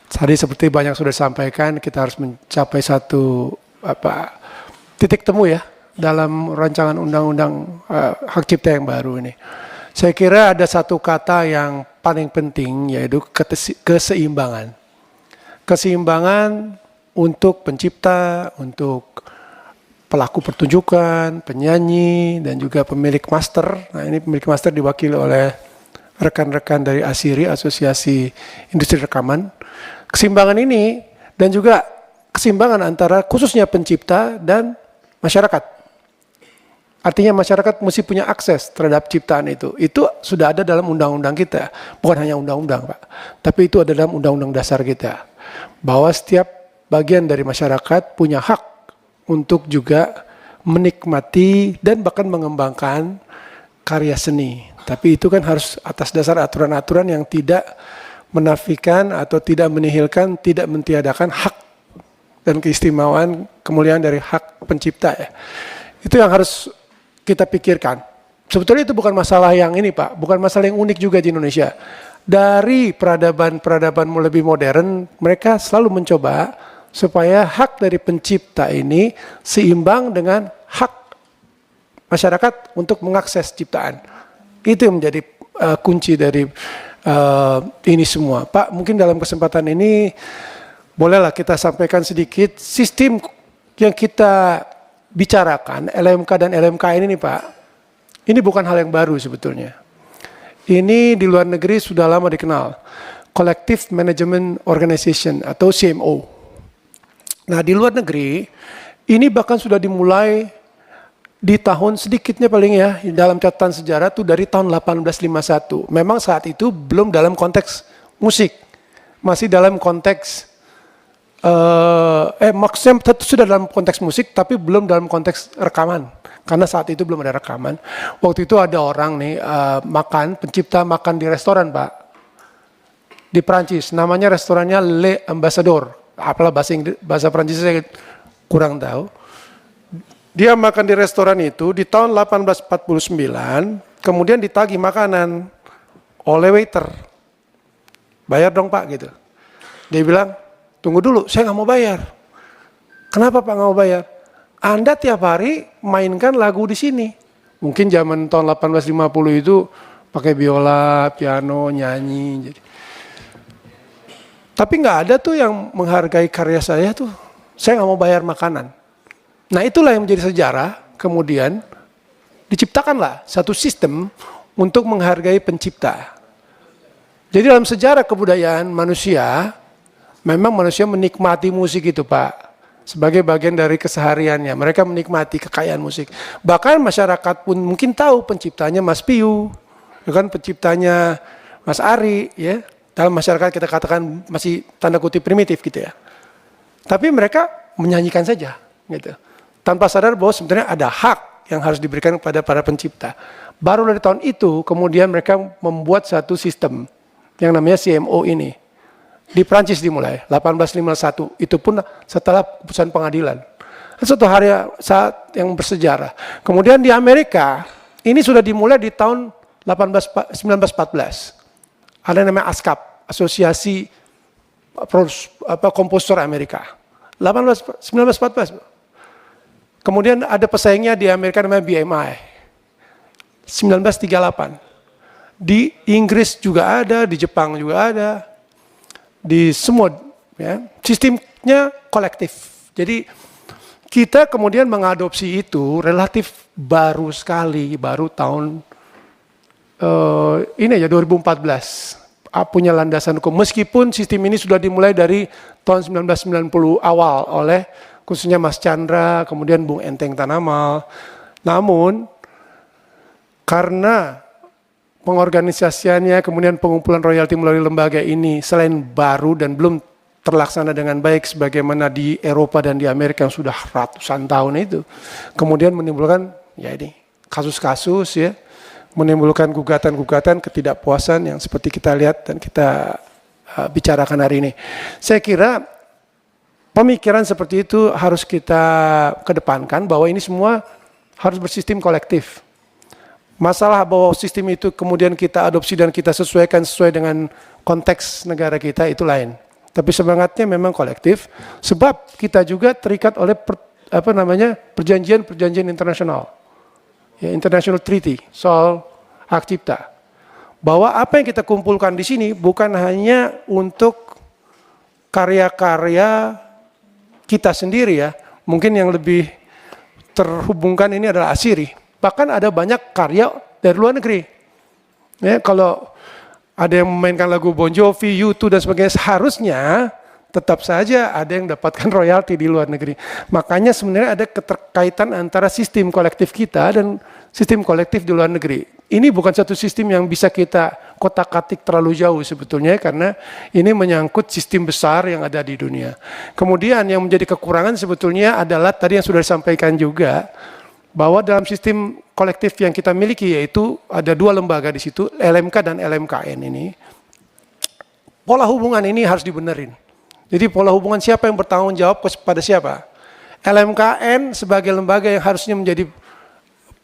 Tadi seperti banyak sudah disampaikan, kita harus mencapai satu titik temu ya dalam rancangan undang-undang hak cipta yang baru ini. Saya kira ada satu kata yang paling penting, yaitu keseimbangan. Keseimbangan untuk pencipta, untuk pelaku pertunjukan, penyanyi, dan juga pemilik master. Nah, ini pemilik master diwakili oleh rekan-rekan dari ASIRI, Asosiasi Industri Rekaman. Keseimbangan ini dan juga keseimbangan antara khususnya pencipta dan masyarakat. Artinya masyarakat mesti punya akses terhadap ciptaan itu. Itu sudah ada dalam undang-undang kita. Bukan hanya undang-undang, Pak. Tapi itu ada dalam undang-undang dasar kita. Bahwa setiap bagian dari masyarakat punya hak untuk juga menikmati dan bahkan mengembangkan karya seni. Tapi itu kan harus atas dasar aturan-aturan yang tidak menafikan atau tidak menihilkan, tidak mentiadakan hak dan keistimewaan kemuliaan dari hak pencipta ya. Itu yang harus kita pikirkan. Sebetulnya itu bukan masalah yang ini Pak, bukan masalah yang unik juga di Indonesia. Dari peradaban lebih modern, mereka selalu mencoba supaya hak dari pencipta ini seimbang dengan hak masyarakat untuk mengakses ciptaan. Itu yang menjadi kunci dari ini semua. Pak, mungkin dalam kesempatan ini bolehlah kita sampaikan sedikit sistem yang kita bicarakan, LMK dan LMKN ini Pak, ini bukan hal yang baru sebetulnya. Ini di luar negeri sudah lama dikenal, Collective Management Organization atau CMO. Nah di luar negeri, ini bahkan sudah dimulai di tahun sedikitnya paling ya, dalam catatan sejarah tuh dari tahun 1851. Memang saat itu belum dalam konteks musik, masih dalam konteks maksudnya sudah dalam konteks musik tapi belum dalam konteks rekaman karena saat itu belum ada rekaman. Waktu itu ada orang nih pencipta makan di restoran Pak di Prancis, namanya restorannya Le Ambassadeur, apalah bahasa Prancis saya kurang tahu. Dia makan di restoran itu di tahun 1849, kemudian ditagih makanan oleh waiter, bayar dong Pak gitu. Dia bilang, tunggu dulu, saya nggak mau bayar. Kenapa Pak nggak mau bayar? Anda tiap hari mainkan lagu di sini. Mungkin zaman tahun 1850 itu pakai biola, piano, nyanyi. Jadi. Tapi nggak ada tuh yang menghargai karya saya tuh. Saya nggak mau bayar makanan. Nah itulah yang menjadi sejarah. Kemudian diciptakanlah satu sistem untuk menghargai pencipta. Jadi dalam sejarah kebudayaan manusia, memang manusia menikmati musik itu Pak, sebagai bagian dari kesehariannya. Mereka menikmati kekayaan musik. Bahkan masyarakat pun mungkin tahu penciptanya Mas Piyu, kan penciptanya Mas Ari, ya. Dalam masyarakat kita katakan masih tanda kutip primitif gitu ya. Tapi mereka menyanyikan saja, gitu. Tanpa sadar bahwa sebenarnya ada hak yang harus diberikan kepada para pencipta. Baru dari tahun itu kemudian mereka membuat satu sistem yang namanya CMO ini. Di Prancis dimulai, 1851, itu pun setelah keputusan pengadilan. Suatu hari saat yang bersejarah. Kemudian di Amerika, ini sudah dimulai di tahun 1914. Ada yang namanya ASCAP, Asosiasi Komposer Amerika. 1914. Kemudian ada pesaingnya di Amerika namanya BMI. 1938. Di Inggris juga ada, di Jepang juga ada. Di semua ya, sistemnya kolektif. Jadi kita kemudian mengadopsi itu relatif baru sekali, baru tahun ini ya 2014 punya landasan hukum. Meskipun sistem ini sudah dimulai dari tahun 1990 awal oleh khususnya Mas Chandra, kemudian Bung Enteng Tanamal. Namun karena pengorganisasiannya, kemudian pengumpulan royalti melalui lembaga ini selain baru dan belum terlaksana dengan baik sebagaimana di Eropa dan di Amerika yang sudah ratusan tahun itu, kemudian menimbulkan ya ini kasus-kasus ya, menimbulkan gugatan-gugatan ketidakpuasan yang seperti kita lihat dan kita bicarakan hari ini. Saya kira pemikiran seperti itu harus kita kedepankan bahwa ini semua harus bersistem kolektif. Masalah bahwa sistem itu kemudian kita adopsi dan kita sesuaikan sesuai dengan konteks negara kita itu lain. Tapi semangatnya memang kolektif sebab kita juga terikat oleh perjanjian internasional. Ya, International Treaty soal hak cipta. Bahwa apa yang kita kumpulkan di sini bukan hanya untuk karya-karya kita sendiri ya. Mungkin yang lebih terhubungkan ini adalah ASIRI. Bahkan ada banyak karya dari luar negeri Ya, kalau ada yang memainkan lagu Bon Jovi, U2 dan sebagainya, seharusnya tetap saja ada yang dapatkan royalti di luar negeri. Makanya sebenarnya ada keterkaitan antara sistem kolektif kita dan sistem kolektif di luar negeri. Ini bukan satu sistem yang bisa kita kotak-katik terlalu jauh sebetulnya, karena ini menyangkut sistem besar yang ada di dunia. Kemudian yang menjadi kekurangan sebetulnya adalah tadi yang sudah disampaikan juga, bahwa dalam sistem kolektif yang kita miliki, yaitu ada dua lembaga di situ, LMK dan LMKN ini, pola hubungan ini harus dibenerin. Jadi pola hubungan siapa yang bertanggung jawab kepada siapa. LMKN sebagai lembaga yang harusnya menjadi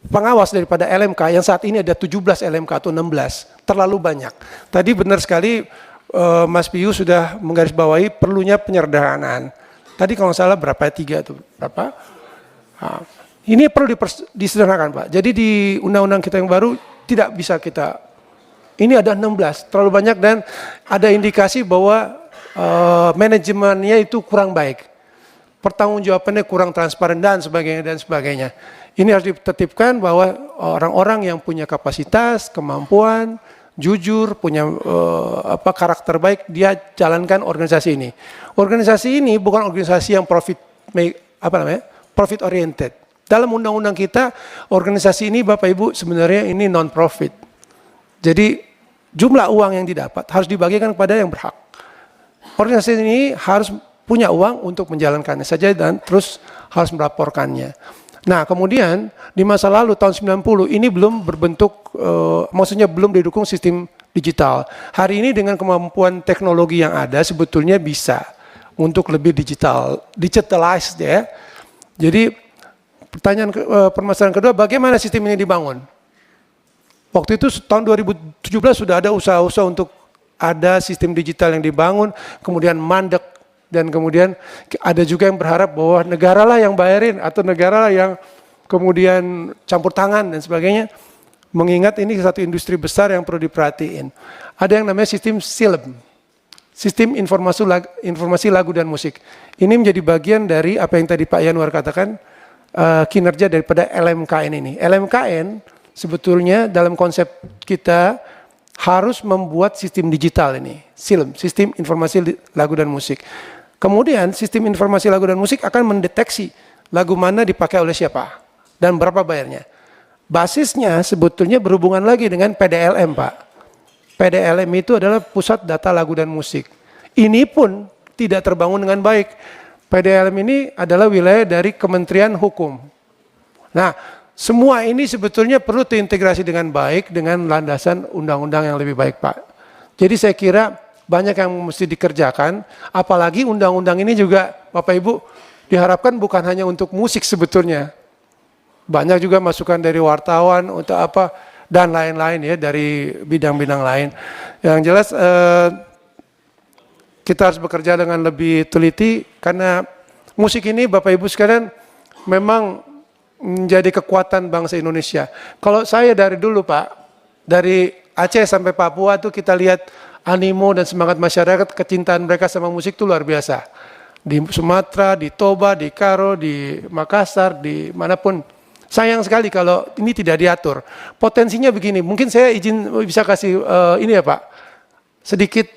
pengawas daripada LMK, yang saat ini ada 17 LMK atau 16, terlalu banyak. Tadi benar sekali Mas Piyu sudah menggarisbawahi perlunya penyederhanaan. Tadi kalau nggak salah berapa, 3 atau berapa? Nah, ini perlu disederhanakan Pak. Jadi di undang-undang kita yang baru tidak bisa kita, ini ada 16, terlalu banyak dan ada indikasi bahwa manajemennya itu kurang baik. Pertanggungjawabannya kurang transparan dan sebagainya. Ini harus ditertibkan bahwa orang-orang yang punya kapasitas, kemampuan, jujur, punya karakter baik, dia jalankan organisasi ini. Organisasi ini bukan organisasi yang profit oriented. Dalam undang-undang kita, organisasi ini Bapak Ibu sebenarnya ini non-profit. Jadi jumlah uang yang didapat harus dibagikan kepada yang berhak. Organisasi ini harus punya uang untuk menjalankannya saja dan terus harus melaporkannya. Nah kemudian di masa lalu tahun 90 ini belum berbentuk, maksudnya belum didukung sistem digital. Hari ini dengan kemampuan teknologi yang ada sebetulnya bisa untuk lebih digitalized ya. Jadi permasalahan kedua, bagaimana sistem ini dibangun? Waktu itu tahun 2017 sudah ada usaha-usaha untuk ada sistem digital yang dibangun, kemudian mandek, dan kemudian ada juga yang berharap bahwa negara lah yang bayarin atau negara lah yang kemudian campur tangan dan sebagainya. Mengingat ini satu industri besar yang perlu diperhatiin. Ada yang namanya sistem SILM, Sistem Informasi Lagu dan Musik. Ini menjadi bagian dari apa yang tadi Pak Yanuar katakan, kinerja daripada LMKN ini. LMKN sebetulnya dalam konsep kita harus membuat sistem digital ini, SILM, Sistem Informasi Lagu dan Musik. Kemudian sistem informasi lagu dan musik akan mendeteksi lagu mana dipakai oleh siapa dan berapa bayarnya. Basisnya sebetulnya berhubungan lagi dengan PDLM Pak. PDLM itu adalah Pusat Data Lagu dan Musik. Ini pun tidak terbangun dengan baik. PDLM ini adalah wilayah dari Kementerian Hukum. Nah, semua ini sebetulnya perlu terintegrasi dengan baik dengan landasan undang-undang yang lebih baik Pak. Jadi saya kira banyak yang mesti dikerjakan, apalagi undang-undang ini juga Bapak Ibu diharapkan bukan hanya untuk musik sebetulnya. Banyak juga masukan dari wartawan untuk apa dan lain-lain ya, dari bidang-bidang lain. Yang jelas kita harus bekerja dengan lebih teliti karena musik ini Bapak Ibu sekalian memang menjadi kekuatan bangsa Indonesia. Kalau saya dari dulu Pak, dari Aceh sampai Papua tuh kita lihat animo dan semangat masyarakat, kecintaan mereka sama musik itu luar biasa. Di Sumatera, di Toba, di Karo, di Makassar, di manapun. Sayang sekali kalau ini tidak diatur. Potensinya begini, mungkin saya izin bisa kasih ini ya Pak, sedikit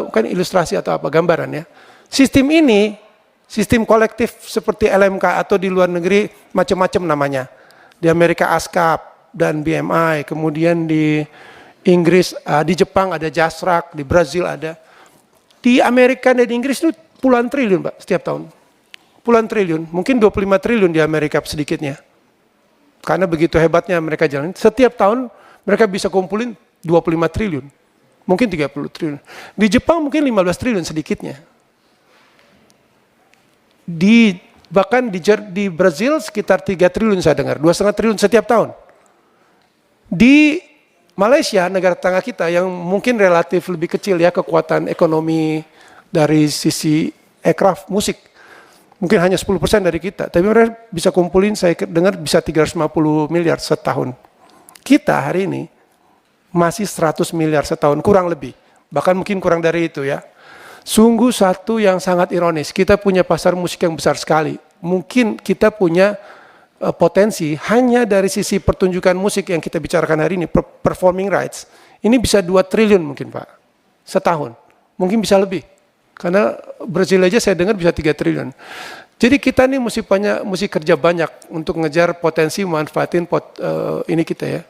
bukan ilustrasi atau apa, gambaran ya. Sistem ini, sistem kolektif seperti LMK atau di luar negeri macam-macam namanya. Di Amerika ASCAP dan BMI, kemudian di Inggris, di Jepang ada JASRAC, di Brazil ada. Di Amerika dan di Inggris itu puluhan triliun Pak setiap tahun. Puluhan triliun, mungkin 25 triliun di Amerika sedikitnya. Karena begitu hebatnya mereka jalan. Setiap tahun mereka bisa kumpulin 25 triliun. Mungkin 30 triliun. Di Jepang mungkin 15 triliun sedikitnya. Bahkan di Brazil sekitar 3 triliun saya dengar. 2,5 triliun setiap tahun. Di Malaysia, negara tetangga kita yang mungkin relatif lebih kecil ya kekuatan ekonomi dari sisi aircraft musik. Mungkin hanya 10% dari kita. Tapi mereka bisa kumpulin, saya dengar bisa 350 miliar setahun. Kita hari ini masih 100 miliar setahun, kurang lebih. Bahkan mungkin kurang dari itu ya. Sungguh satu yang sangat ironis. Kita punya pasar musik yang besar sekali. Mungkin kita punya potensi hanya dari sisi pertunjukan musik yang kita bicarakan hari ini, performing rights, ini bisa 2 triliun mungkin Pak, setahun, mungkin bisa lebih. Karena Brazil aja saya dengar bisa 3 triliun. Jadi kita nih mesti kerja banyak untuk ngejar potensi, manfaatin ini kita ya,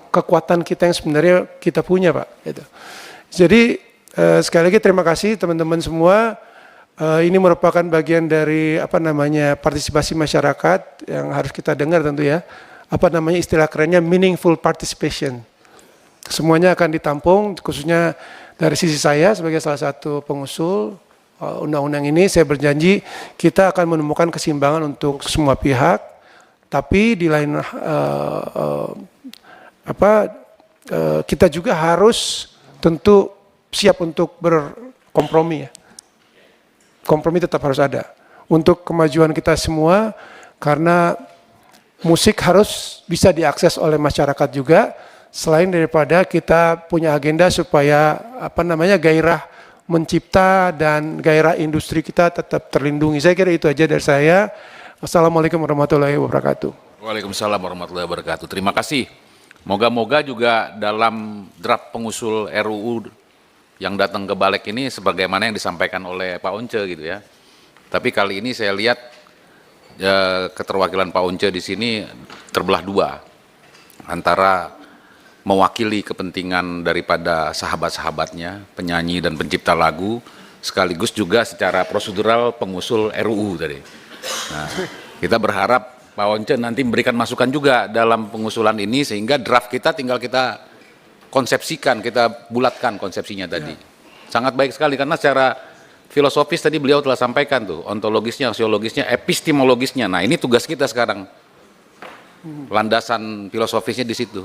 kekuatan kita yang sebenarnya kita punya Pak. Gitu. Jadi sekali lagi terima kasih teman-teman semua. Ini merupakan bagian dari partisipasi masyarakat yang harus kita dengar tentu ya. Istilah kerennya meaningful participation. Semuanya akan ditampung, khususnya dari sisi saya sebagai salah satu pengusul undang-undang ini. Saya berjanji kita akan menemukan keseimbangan untuk semua pihak. Tapi di lain kita juga harus tentu siap untuk berkompromi ya. Kompromi tetap harus ada untuk kemajuan kita semua, karena musik harus bisa diakses oleh masyarakat juga, selain daripada kita punya agenda supaya gairah mencipta dan gairah industri kita tetap terlindungi. Saya kira itu aja dari saya. Wassalamualaikum warahmatullahi wabarakatuh. Waalaikumsalam warahmatullahi wabarakatuh. Terima kasih. Moga-moga juga dalam draft pengusul RUU yang datang ke balik ini sebagaimana yang disampaikan oleh Pak Once gitu ya. Tapi kali ini saya lihat keterwakilan Pak Once di sini terbelah 2 antara mewakili kepentingan daripada sahabat-sahabatnya, penyanyi dan pencipta lagu, sekaligus juga secara prosedural pengusul RUU tadi. Nah, kita berharap Pak Once nanti memberikan masukan juga dalam pengusulan ini sehingga draft kita tinggal kita konsepsikan, kita bulatkan konsepsinya tadi. Sangat baik sekali karena secara filosofis tadi beliau telah sampaikan tuh, ontologisnya, sosiologisnya, epistemologisnya. Nah, ini tugas kita sekarang. Landasan filosofisnya di situ.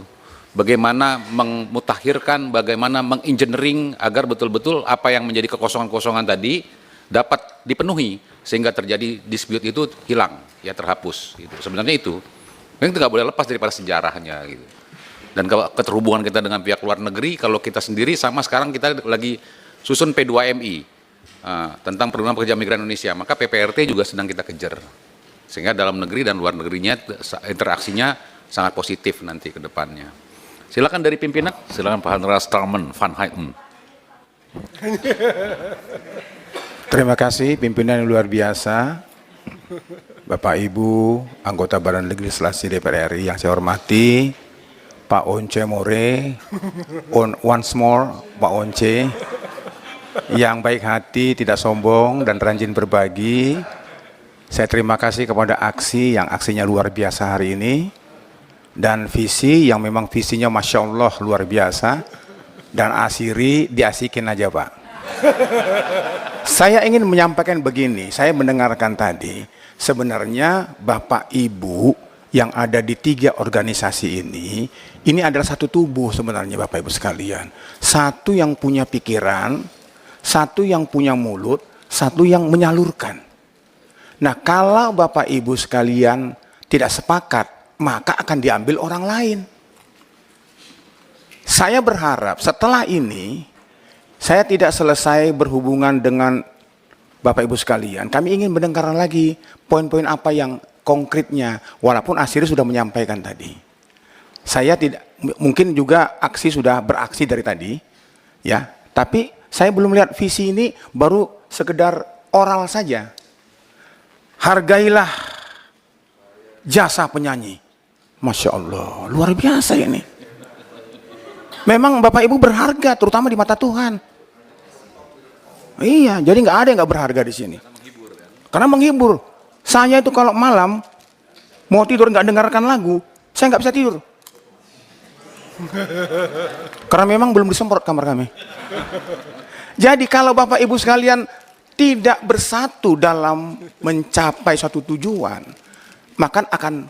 Bagaimana memutakhirkan, bagaimana mengengineering agar betul-betul apa yang menjadi kekosongan-kosongan tadi dapat dipenuhi sehingga terjadi dispute itu hilang, ya terhapus gitu. Sebenarnya itu. Memang tidak boleh lepas daripada sejarahnya gitu. Dan keterhubungan kita dengan pihak luar negeri, kalau kita sendiri sama sekarang kita lagi susun P2MI tentang perlindungan pekerja migran Indonesia, maka PPRT juga sedang kita kejar. Sehingga dalam negeri dan luar negerinya interaksinya sangat positif nanti ke depannya. Silakan dari pimpinan, silakan Pak Hendra Starman Van Heijden. Terima kasih pimpinan yang luar biasa, Bapak Ibu, anggota Badan Legislasi DPR RI yang saya hormati, Pak Once More, once more Pak Once, yang baik hati, tidak sombong, dan rajin berbagi. Saya terima kasih kepada aksi yang aksinya luar biasa hari ini, dan visi yang memang visinya Masya Allah luar biasa, dan asiri diasikin aja Pak. Saya ingin menyampaikan begini, saya mendengarkan tadi, sebenarnya Bapak Ibu yang ada di 3 organisasi ini adalah satu tubuh sebenarnya Bapak Ibu sekalian. Satu yang punya pikiran, satu yang punya mulut, satu yang menyalurkan. Nah, kalau Bapak Ibu sekalian tidak sepakat, maka akan diambil orang lain. Saya berharap setelah ini, saya tidak selesai berhubungan dengan Bapak Ibu sekalian. Kami ingin mendengar lagi poin-poin apa yang konkretnya, walaupun Asiri sudah menyampaikan tadi. Saya tidak, mungkin juga aksi sudah beraksi dari tadi, ya. Tapi saya belum lihat visi ini, baru sekedar oral saja. Hargailah jasa penyanyi. Masya Allah, luar biasa ini. Memang Bapak Ibu berharga, terutama di mata Tuhan. Iya, jadi nggak ada yang nggak berharga di sini. Karena menghibur. Saya itu kalau malam mau tidur nggak dengarkan lagu, saya nggak bisa tidur. Karena memang belum disemprot kamar kami. Jadi kalau Bapak Ibu sekalian tidak bersatu dalam mencapai suatu tujuan, maka akan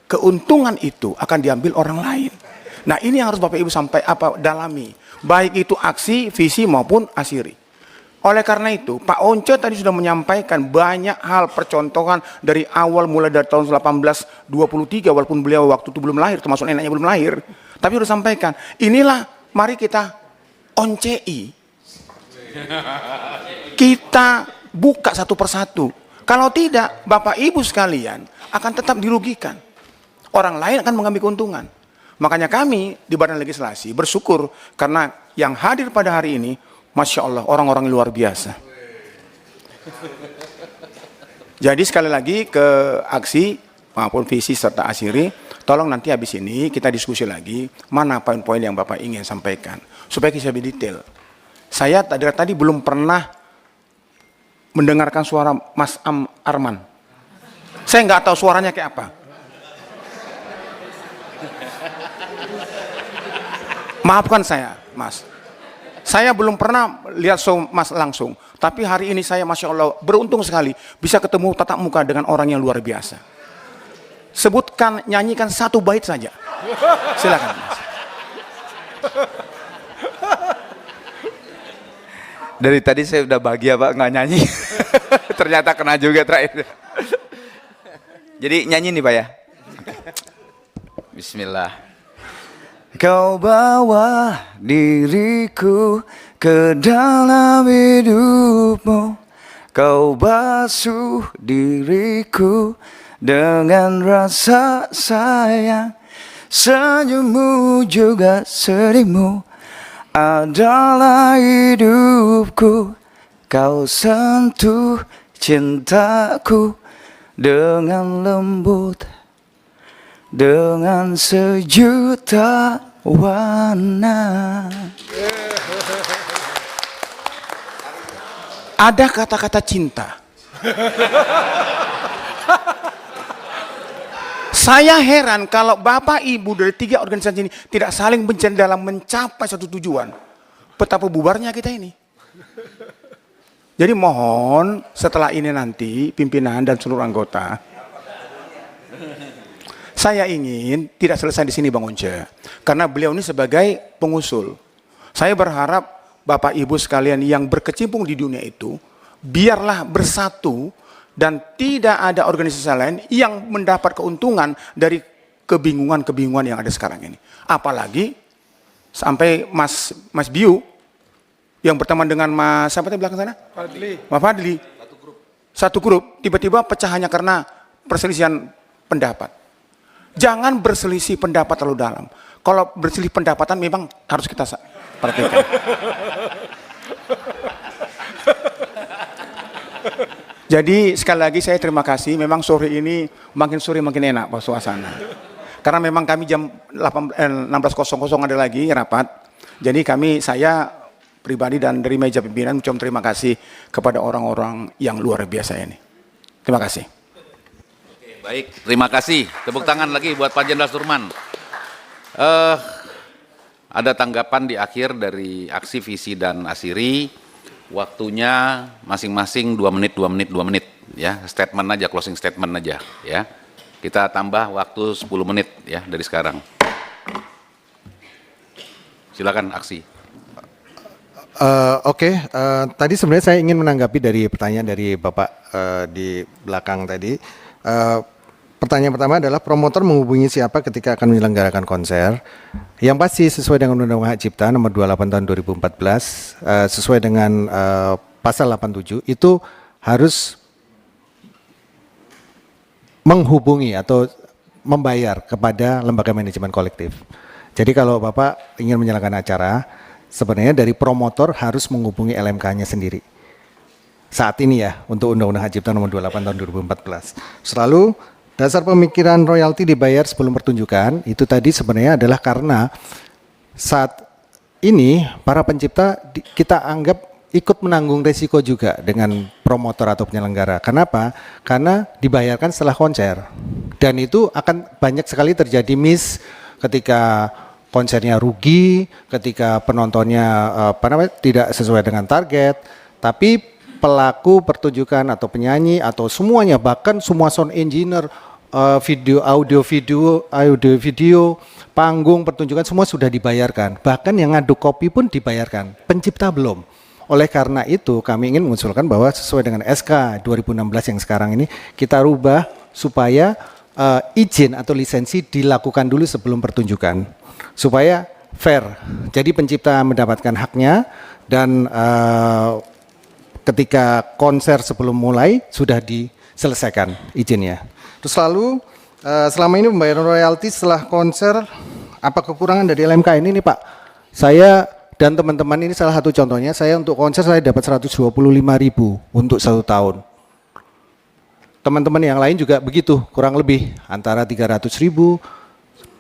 keuntungan itu akan diambil orang lain. Nah, ini yang harus Bapak Ibu dalami, baik itu aksi, visi maupun asiri. Oleh karena itu, Pak Once tadi sudah menyampaikan banyak hal percontohan dari awal, mulai dari tahun 1823, walaupun beliau waktu itu belum lahir, termasuk neneknya belum lahir, tapi sudah sampaikan, inilah mari kita oncei. Kita buka satu persatu. Kalau tidak, Bapak Ibu sekalian akan tetap dirugikan. Orang lain akan mengambil keuntungan. Makanya kami di Badan Legislasi bersyukur karena yang hadir pada hari ini, Masya Allah, orang-orang luar biasa. Jadi sekali lagi ke aksi maupun visi serta asiri, tolong nanti habis ini kita diskusi lagi mana poin-poin yang Bapak ingin sampaikan supaya bisa lebih detail. Saya tadi belum pernah mendengarkan suara Mas Arman. Saya nggak tahu suaranya kayak apa. Maafkan saya, Mas. Saya belum pernah lihat show Mas langsung. Tapi hari ini saya Masya Allah beruntung sekali bisa ketemu tatap muka dengan orang yang luar biasa. Sebutkan, nyanyikan satu bait saja. Silakan, Mas. Dari tadi saya udah bahagia Pak nggak nyanyi. Ternyata kena juga terakhir. Jadi nyanyi nih Pak ya. Bismillah. Kau bawa diriku ke dalam hidupmu, kau basuh diriku dengan rasa sayang, senyummu juga sedihmu adalah hidupku, kau sentuh cintaku dengan lembut, dengan sejuta warna. Ada kata-kata cinta. Saya heran kalau Bapak Ibu dari 3 organisasi ini tidak saling bencana dalam mencapai satu tujuan. Betapa bubarnya kita ini. Jadi mohon setelah ini nanti pimpinan dan seluruh anggota, saya ingin tidak selesai di sini Bang Once, karena beliau ini sebagai pengusul. Saya berharap Bapak Ibu sekalian yang berkecimpung di dunia itu, biarlah bersatu dan tidak ada organisasi lain yang mendapat keuntungan dari kebingungan-kebingungan yang ada sekarang ini. Apalagi sampai Mas Biu yang berteman dengan Mas siapa di belakang sana? Mas Fadli. Satu grup tiba-tiba pecah hanya karena perselisihan pendapat. Jangan berselisih pendapat terlalu dalam. Kalau berselisih pendapatan memang harus kita perhatikan. Jadi sekali lagi saya terima kasih. Memang sore ini makin sore makin enak Pak suasana. Karena memang kami jam 16.00 ada lagi rapat. Jadi saya pribadi dan dari meja pimpinan ucapkan terima kasih kepada orang-orang yang luar biasa ini. Terima kasih. Baik, terima kasih. Tepuk tangan lagi buat Pak Jenderal Sudirman. Ada tanggapan di akhir dari aksi visi dan asiri. Waktunya masing-masing 2 menit, 2 menit, 2 menit. Ya, statement aja, closing statement aja. Ya, kita tambah waktu 10 menit ya dari sekarang. Silakan aksi. Oke, tadi sebenarnya saya ingin menanggapi dari pertanyaan dari Bapak di belakang tadi. Pertanyaan pertama adalah promotor menghubungi siapa ketika akan menyelenggarakan konser. Yang pasti sesuai dengan Undang-Undang Hak Cipta nomor 28 tahun 2014, sesuai dengan pasal 87 itu harus menghubungi atau membayar kepada lembaga manajemen kolektif. Jadi kalau Bapak ingin menyelenggarakan acara, sebenarnya dari promotor harus menghubungi LMK-nya sendiri. Saat ini ya, untuk Undang-Undang Hak Cipta nomor 28 tahun 2014. Selalu dasar pemikiran royalti dibayar sebelum pertunjukan, itu tadi sebenarnya adalah karena saat ini para pencipta kita anggap ikut menanggung resiko juga dengan promotor atau penyelenggara. Kenapa? Karena dibayarkan setelah konser. Dan itu akan banyak sekali terjadi miss ketika konsernya rugi, ketika penontonnya tidak sesuai dengan target, tapi pelaku pertunjukan atau penyanyi atau semuanya, bahkan semua sound engineer, audio video, panggung, pertunjukan semua sudah dibayarkan. Bahkan yang ngaduk kopi pun dibayarkan, pencipta belum. Oleh karena itu kami ingin mengusulkan bahwa sesuai dengan SK 2016 yang sekarang ini kita rubah supaya izin atau lisensi dilakukan dulu sebelum pertunjukan supaya fair. Jadi pencipta mendapatkan haknya dan ketika konser sebelum mulai sudah selesaikan izinnya. Terus lalu selama ini pembayaran royalti setelah konser, apa kekurangan dari LMK ini nih Pak? Saya dan teman-teman ini salah satu contohnya, saya untuk konser saya dapat 125.000 untuk 1 tahun. Teman-teman yang lain juga begitu, kurang lebih antara 300.000,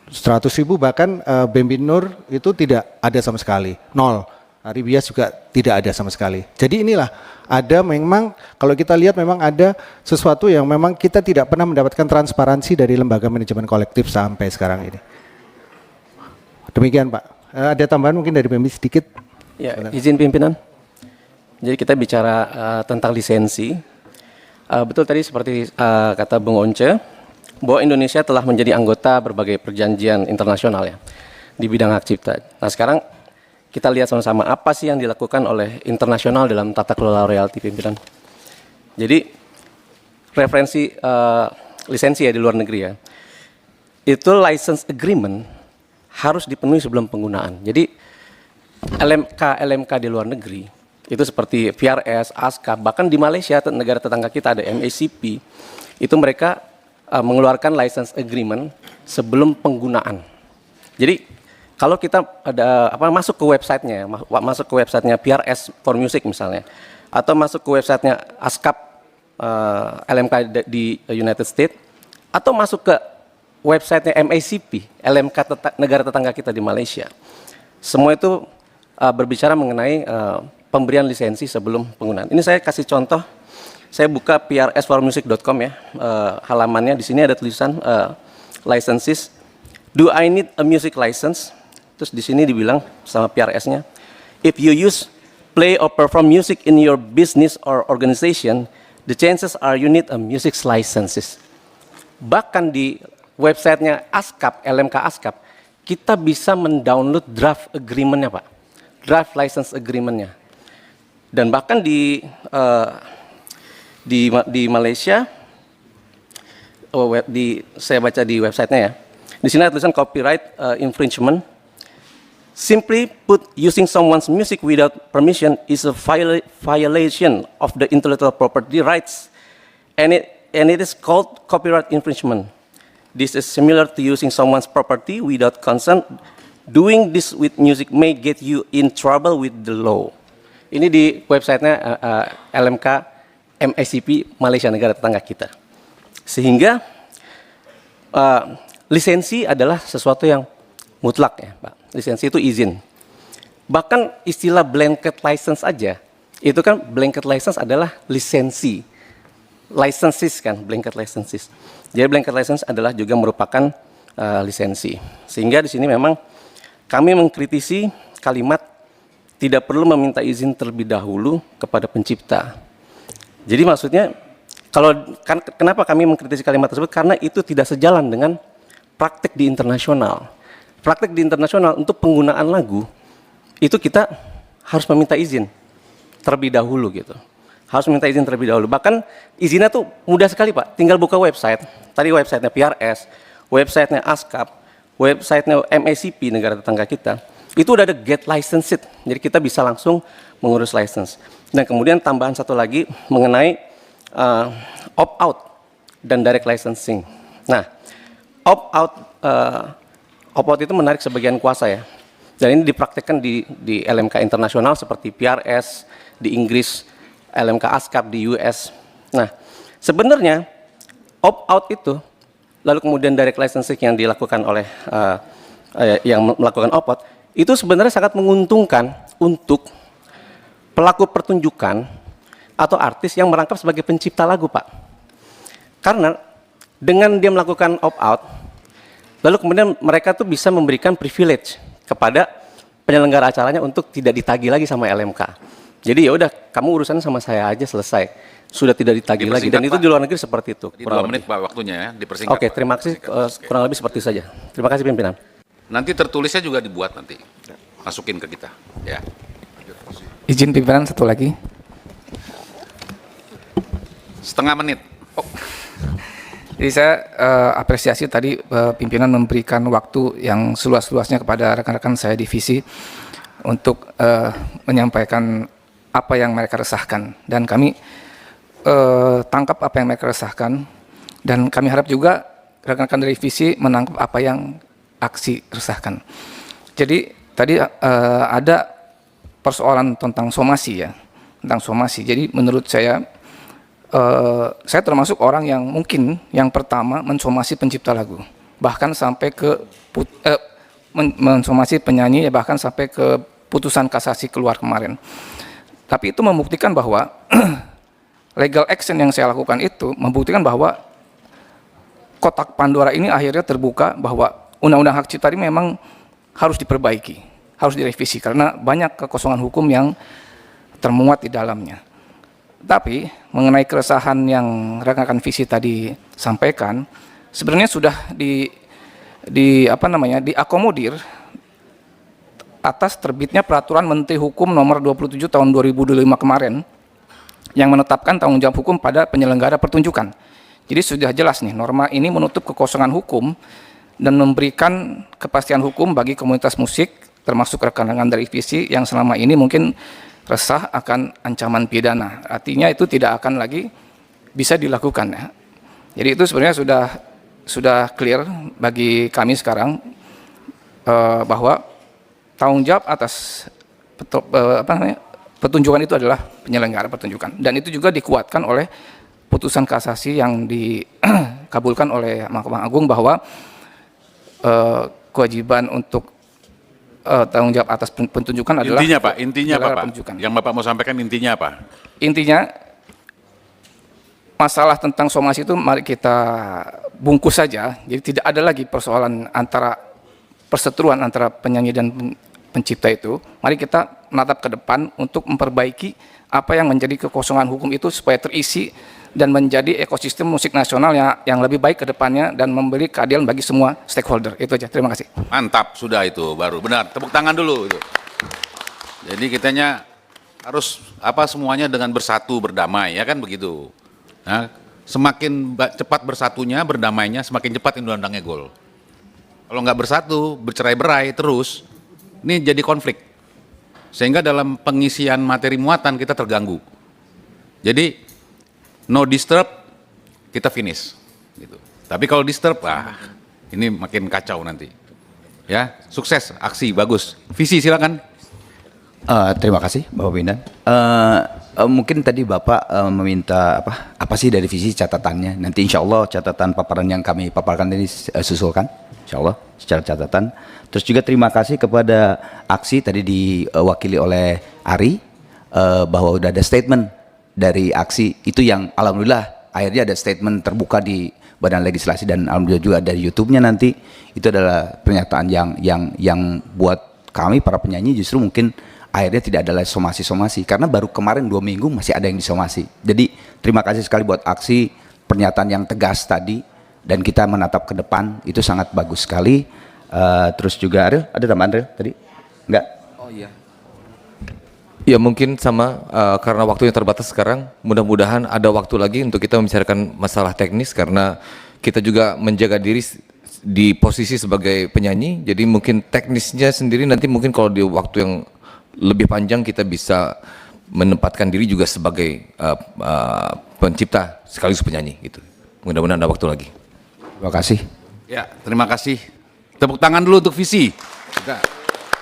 100.000, bahkan Bembinur itu tidak ada sama sekali, 0. Hari bias juga tidak ada sama sekali. Jadi inilah ada memang kalau kita lihat memang ada sesuatu yang memang kita tidak pernah mendapatkan transparansi dari lembaga manajemen kolektif sampai sekarang ini. Demikian Pak. Ada tambahan mungkin dari Bembi sedikit? Ya, izin pimpinan. Jadi kita bicara tentang lisensi. Betul tadi seperti kata Bung Once, bahwa Indonesia telah menjadi anggota berbagai perjanjian internasional ya di bidang hak cipta. Nah sekarang kita lihat sama-sama apa sih yang dilakukan oleh internasional dalam tata kelola royalti pimpinan. Jadi referensi lisensi ya di luar negeri ya, itu license agreement harus dipenuhi sebelum penggunaan. Jadi LMK di luar negeri itu seperti VRS, ASCAP, bahkan di Malaysia negara tetangga kita ada MACP, itu mereka mengeluarkan license agreement sebelum penggunaan. Jadi kalau kita ada masuk ke websitenya PRS for Music misalnya, atau masuk ke websitenya ASCAP LMK di United States, atau masuk ke websitenya MACP LMK negara tetangga kita di Malaysia, semua itu berbicara mengenai pemberian lisensi sebelum penggunaan. Ini saya kasih contoh, saya buka prsformusic.com ya, halamannya di sini ada tulisan licenses. Do I need a music license? Terus di sini dibilang sama PRS-nya, if you use, play or perform music in your business or organization, the chances are you need a music licenses. Bahkan di websitenya ASCAP, LMK ASCAP, kita bisa mendownload draft agreement-nya Pak, draft license agreement-nya. Dan bahkan di Malaysia, saya baca di websitenya ya, di sini ada tulisan copyright infringement. Simply put, using someone's music without permission is a violation of the intellectual property rights, and it is called copyright infringement. This is similar to using someone's property without consent. Doing this with music may get you in trouble with the law. Ini di websitenya LMK MACP Malaysia, negara tetangga kita. Sehingga lisensi adalah sesuatu yang mutlak ya Pak. Lisensi itu izin. Bahkan istilah blanket license aja, itu kan blanket license adalah lisensi. Licenses kan, blanket licenses. Jadi blanket license adalah juga merupakan lisensi. Sehingga di sini memang kami mengkritisi kalimat tidak perlu meminta izin terlebih dahulu kepada pencipta. Jadi maksudnya, kenapa kami mengkritisi kalimat tersebut? Karena itu tidak sejalan dengan praktik di internasional. Praktik di internasional untuk penggunaan lagu itu kita harus meminta izin terlebih dahulu gitu. Harus minta izin terlebih dahulu. Bahkan izinnya tuh mudah sekali Pak. Tinggal buka website. Tadi websitenya PRS, websitenya ASCAP, websitenya MACP negara tetangga kita. Itu udah ada get licensed. Jadi kita bisa langsung mengurus license. Dan kemudian tambahan satu lagi mengenai opt out dan direct licensing. Nah, opt out itu menarik sebagian kuasa ya. Dan ini dipraktikkan di LMK internasional seperti PRS di Inggris, LMK ASCAP di US. Nah, sebenarnya opt-out itu, lalu kemudian direct licensing yang dilakukan oleh yang melakukan opt-out, itu sebenarnya sangat menguntungkan untuk pelaku pertunjukan atau artis yang merangkap sebagai pencipta lagu Pak. Karena dengan dia melakukan opt-out, lalu kemudian mereka tuh bisa memberikan privilege kepada penyelenggara acaranya untuk tidak ditagih lagi sama LMK. Jadi ya udah, kamu urusannya sama saya aja selesai. Sudah tidak ditagih lagi. Dan itu di luar negeri seperti itu. 2 menit Pak waktunya ya, dipersingkat. Oke, terima kasih. Kurang lebih seperti saja. Terima kasih pimpinan. Nanti tertulisnya juga dibuat nanti. Masukin ke kita. Ya. Izin pimpinan satu lagi. Setengah menit. Oh. Jadi saya apresiasi tadi pimpinan memberikan waktu yang seluas-luasnya kepada rekan-rekan saya divisi untuk menyampaikan apa yang mereka resahkan. Dan kami tangkap apa yang mereka resahkan, dan kami harap juga rekan-rekan dari visi menangkap apa yang aksi resahkan. Jadi tadi ada persoalan tentang somasi ya, tentang somasi. Jadi menurut saya termasuk orang yang mungkin yang pertama mensomasi pencipta lagu, bahkan sampai ke mensomasi penyanyi, ya bahkan sampai ke putusan kasasi keluar kemarin. Tapi itu membuktikan bahwa legal action yang saya lakukan itu membuktikan bahwa kotak Pandora ini akhirnya terbuka, bahwa undang-undang hak cipta ini memang harus diperbaiki, harus direvisi karena banyak kekosongan hukum yang termuat di dalamnya. Tapi mengenai keresahan yang rekan-rekan visi tadi sampaikan, sebenarnya sudah diakomodir atas terbitnya Peraturan Menteri Hukum Nomor 27 Tahun 2025 kemarin yang menetapkan tanggung jawab hukum pada penyelenggara pertunjukan. Jadi sudah jelas nih, norma ini menutup kekosongan hukum dan memberikan kepastian hukum bagi komunitas musik, termasuk rekan-rekan dari visi yang selama ini mungkin resah akan ancaman pidana. Artinya itu tidak akan lagi bisa dilakukan ya. Jadi itu sebenarnya sudah clear bagi kami sekarang bahwa tanggung jawab atas pertunjukan itu adalah penyelenggara pertunjukan, dan itu juga dikuatkan oleh putusan kasasi yang dikabulkan oleh Mahkamah Agung bahwa kewajiban untuk tanggung jawab atas pertunjukan adalah intinya Pak, yang Bapak mau sampaikan intinya apa? Intinya masalah tentang somasi itu mari kita bungkus saja, jadi tidak ada lagi persoalan antara perseteruan antara penyanyi dan pencipta itu. Mari kita menatap ke depan untuk memperbaiki apa yang menjadi kekosongan hukum itu supaya terisi dan menjadi ekosistem musik nasional yang lebih baik ke depannya dan memberi keadilan bagi semua stakeholder. Itu aja, terima kasih. Mantap, sudah itu baru benar. Tepuk tangan dulu itu. Jadi kitanya harus semuanya dengan bersatu berdamai, ya kan begitu. Nah, semakin cepat bersatunya, berdamainya, semakin cepat undang-undangnya gol. Kalau nggak bersatu, bercerai-berai terus, ini jadi konflik. Sehingga dalam pengisian materi muatan kita terganggu. Jadi no disturb, kita finish. Gitu. Tapi kalau disturb, ini makin kacau nanti. Ya, sukses, aksi bagus. Visi silakan. Terima kasih Bapak Pimpinan. Mungkin tadi Bapak meminta apa sih dari visi catatannya. Nanti insya Allah catatan paparan yang kami paparkan ini susulkan, insya Allah secara catatan. Terus juga terima kasih kepada aksi tadi diwakili oleh Ari bahwa udah ada statement dari aksi itu yang alhamdulillah akhirnya ada statement terbuka di Badan Legislasi dan alhamdulillah juga dari YouTube-nya nanti. Itu adalah pernyataan yang buat kami para penyanyi justru mungkin akhirnya tidak ada lagi somasi-somasi karena baru kemarin 2 minggu masih ada yang disomasi. Jadi terima kasih sekali buat aksi pernyataan yang tegas tadi dan kita menatap ke depan itu sangat bagus sekali. Terus juga ada tambahan Ariel tadi? Enggak? Oh iya. Ya mungkin sama karena waktunya terbatas sekarang, mudah-mudahan ada waktu lagi untuk kita membicarakan masalah teknis karena kita juga menjaga diri di posisi sebagai penyanyi, jadi mungkin teknisnya sendiri nanti mungkin kalau di waktu yang lebih panjang kita bisa menempatkan diri juga sebagai pencipta sekaligus penyanyi gitu. Mudah-mudahan ada waktu lagi. Terima kasih. Ya, terima kasih. Tepuk tangan dulu untuk visi.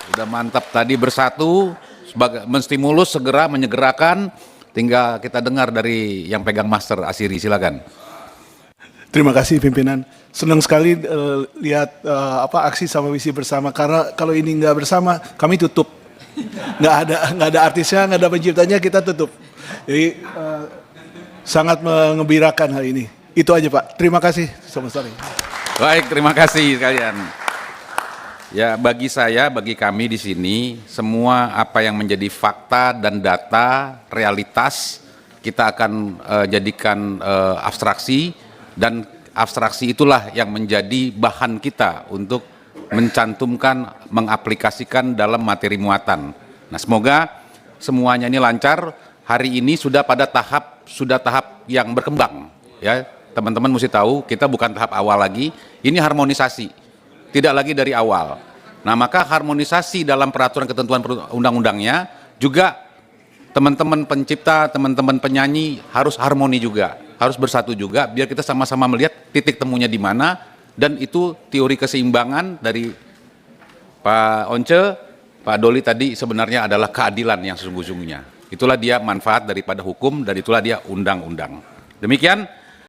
Udah mantap tadi bersatu, sebagai menstimulus segera menyegerakan. Tinggal kita dengar dari yang pegang master Asiri, silakan. Terima kasih pimpinan. Senang sekali lihat aksi sama visi bersama karena kalau ini nggak bersama kami tutup. Nggak ada artisnya, nggak ada penciptanya, kita tutup. Jadi sangat mengembirakan hari ini. Itu aja Pak. Terima kasih. Selamat sore. Baik, terima kasih sekalian. Ya, bagi saya, bagi kami di sini, semua apa yang menjadi fakta dan data, realitas, kita akan jadikan abstraksi, dan abstraksi itulah yang menjadi bahan kita untuk mencantumkan, mengaplikasikan dalam materi muatan. Nah, semoga semuanya ini lancar. Hari ini sudah pada tahap yang berkembang. Ya, teman-teman mesti tahu, kita bukan tahap awal lagi, ini harmonisasi. Tidak lagi dari awal. Nah, maka harmonisasi dalam peraturan ketentuan undang-undangnya juga teman-teman pencipta, teman-teman penyanyi harus harmoni juga, harus bersatu juga, biar kita sama-sama melihat titik temunya di mana, dan itu teori keseimbangan dari Pak Once, Pak Doli tadi sebenarnya adalah keadilan yang sesungguhnya. Itulah dia manfaat daripada hukum, dan itulah dia undang-undang. Demikian.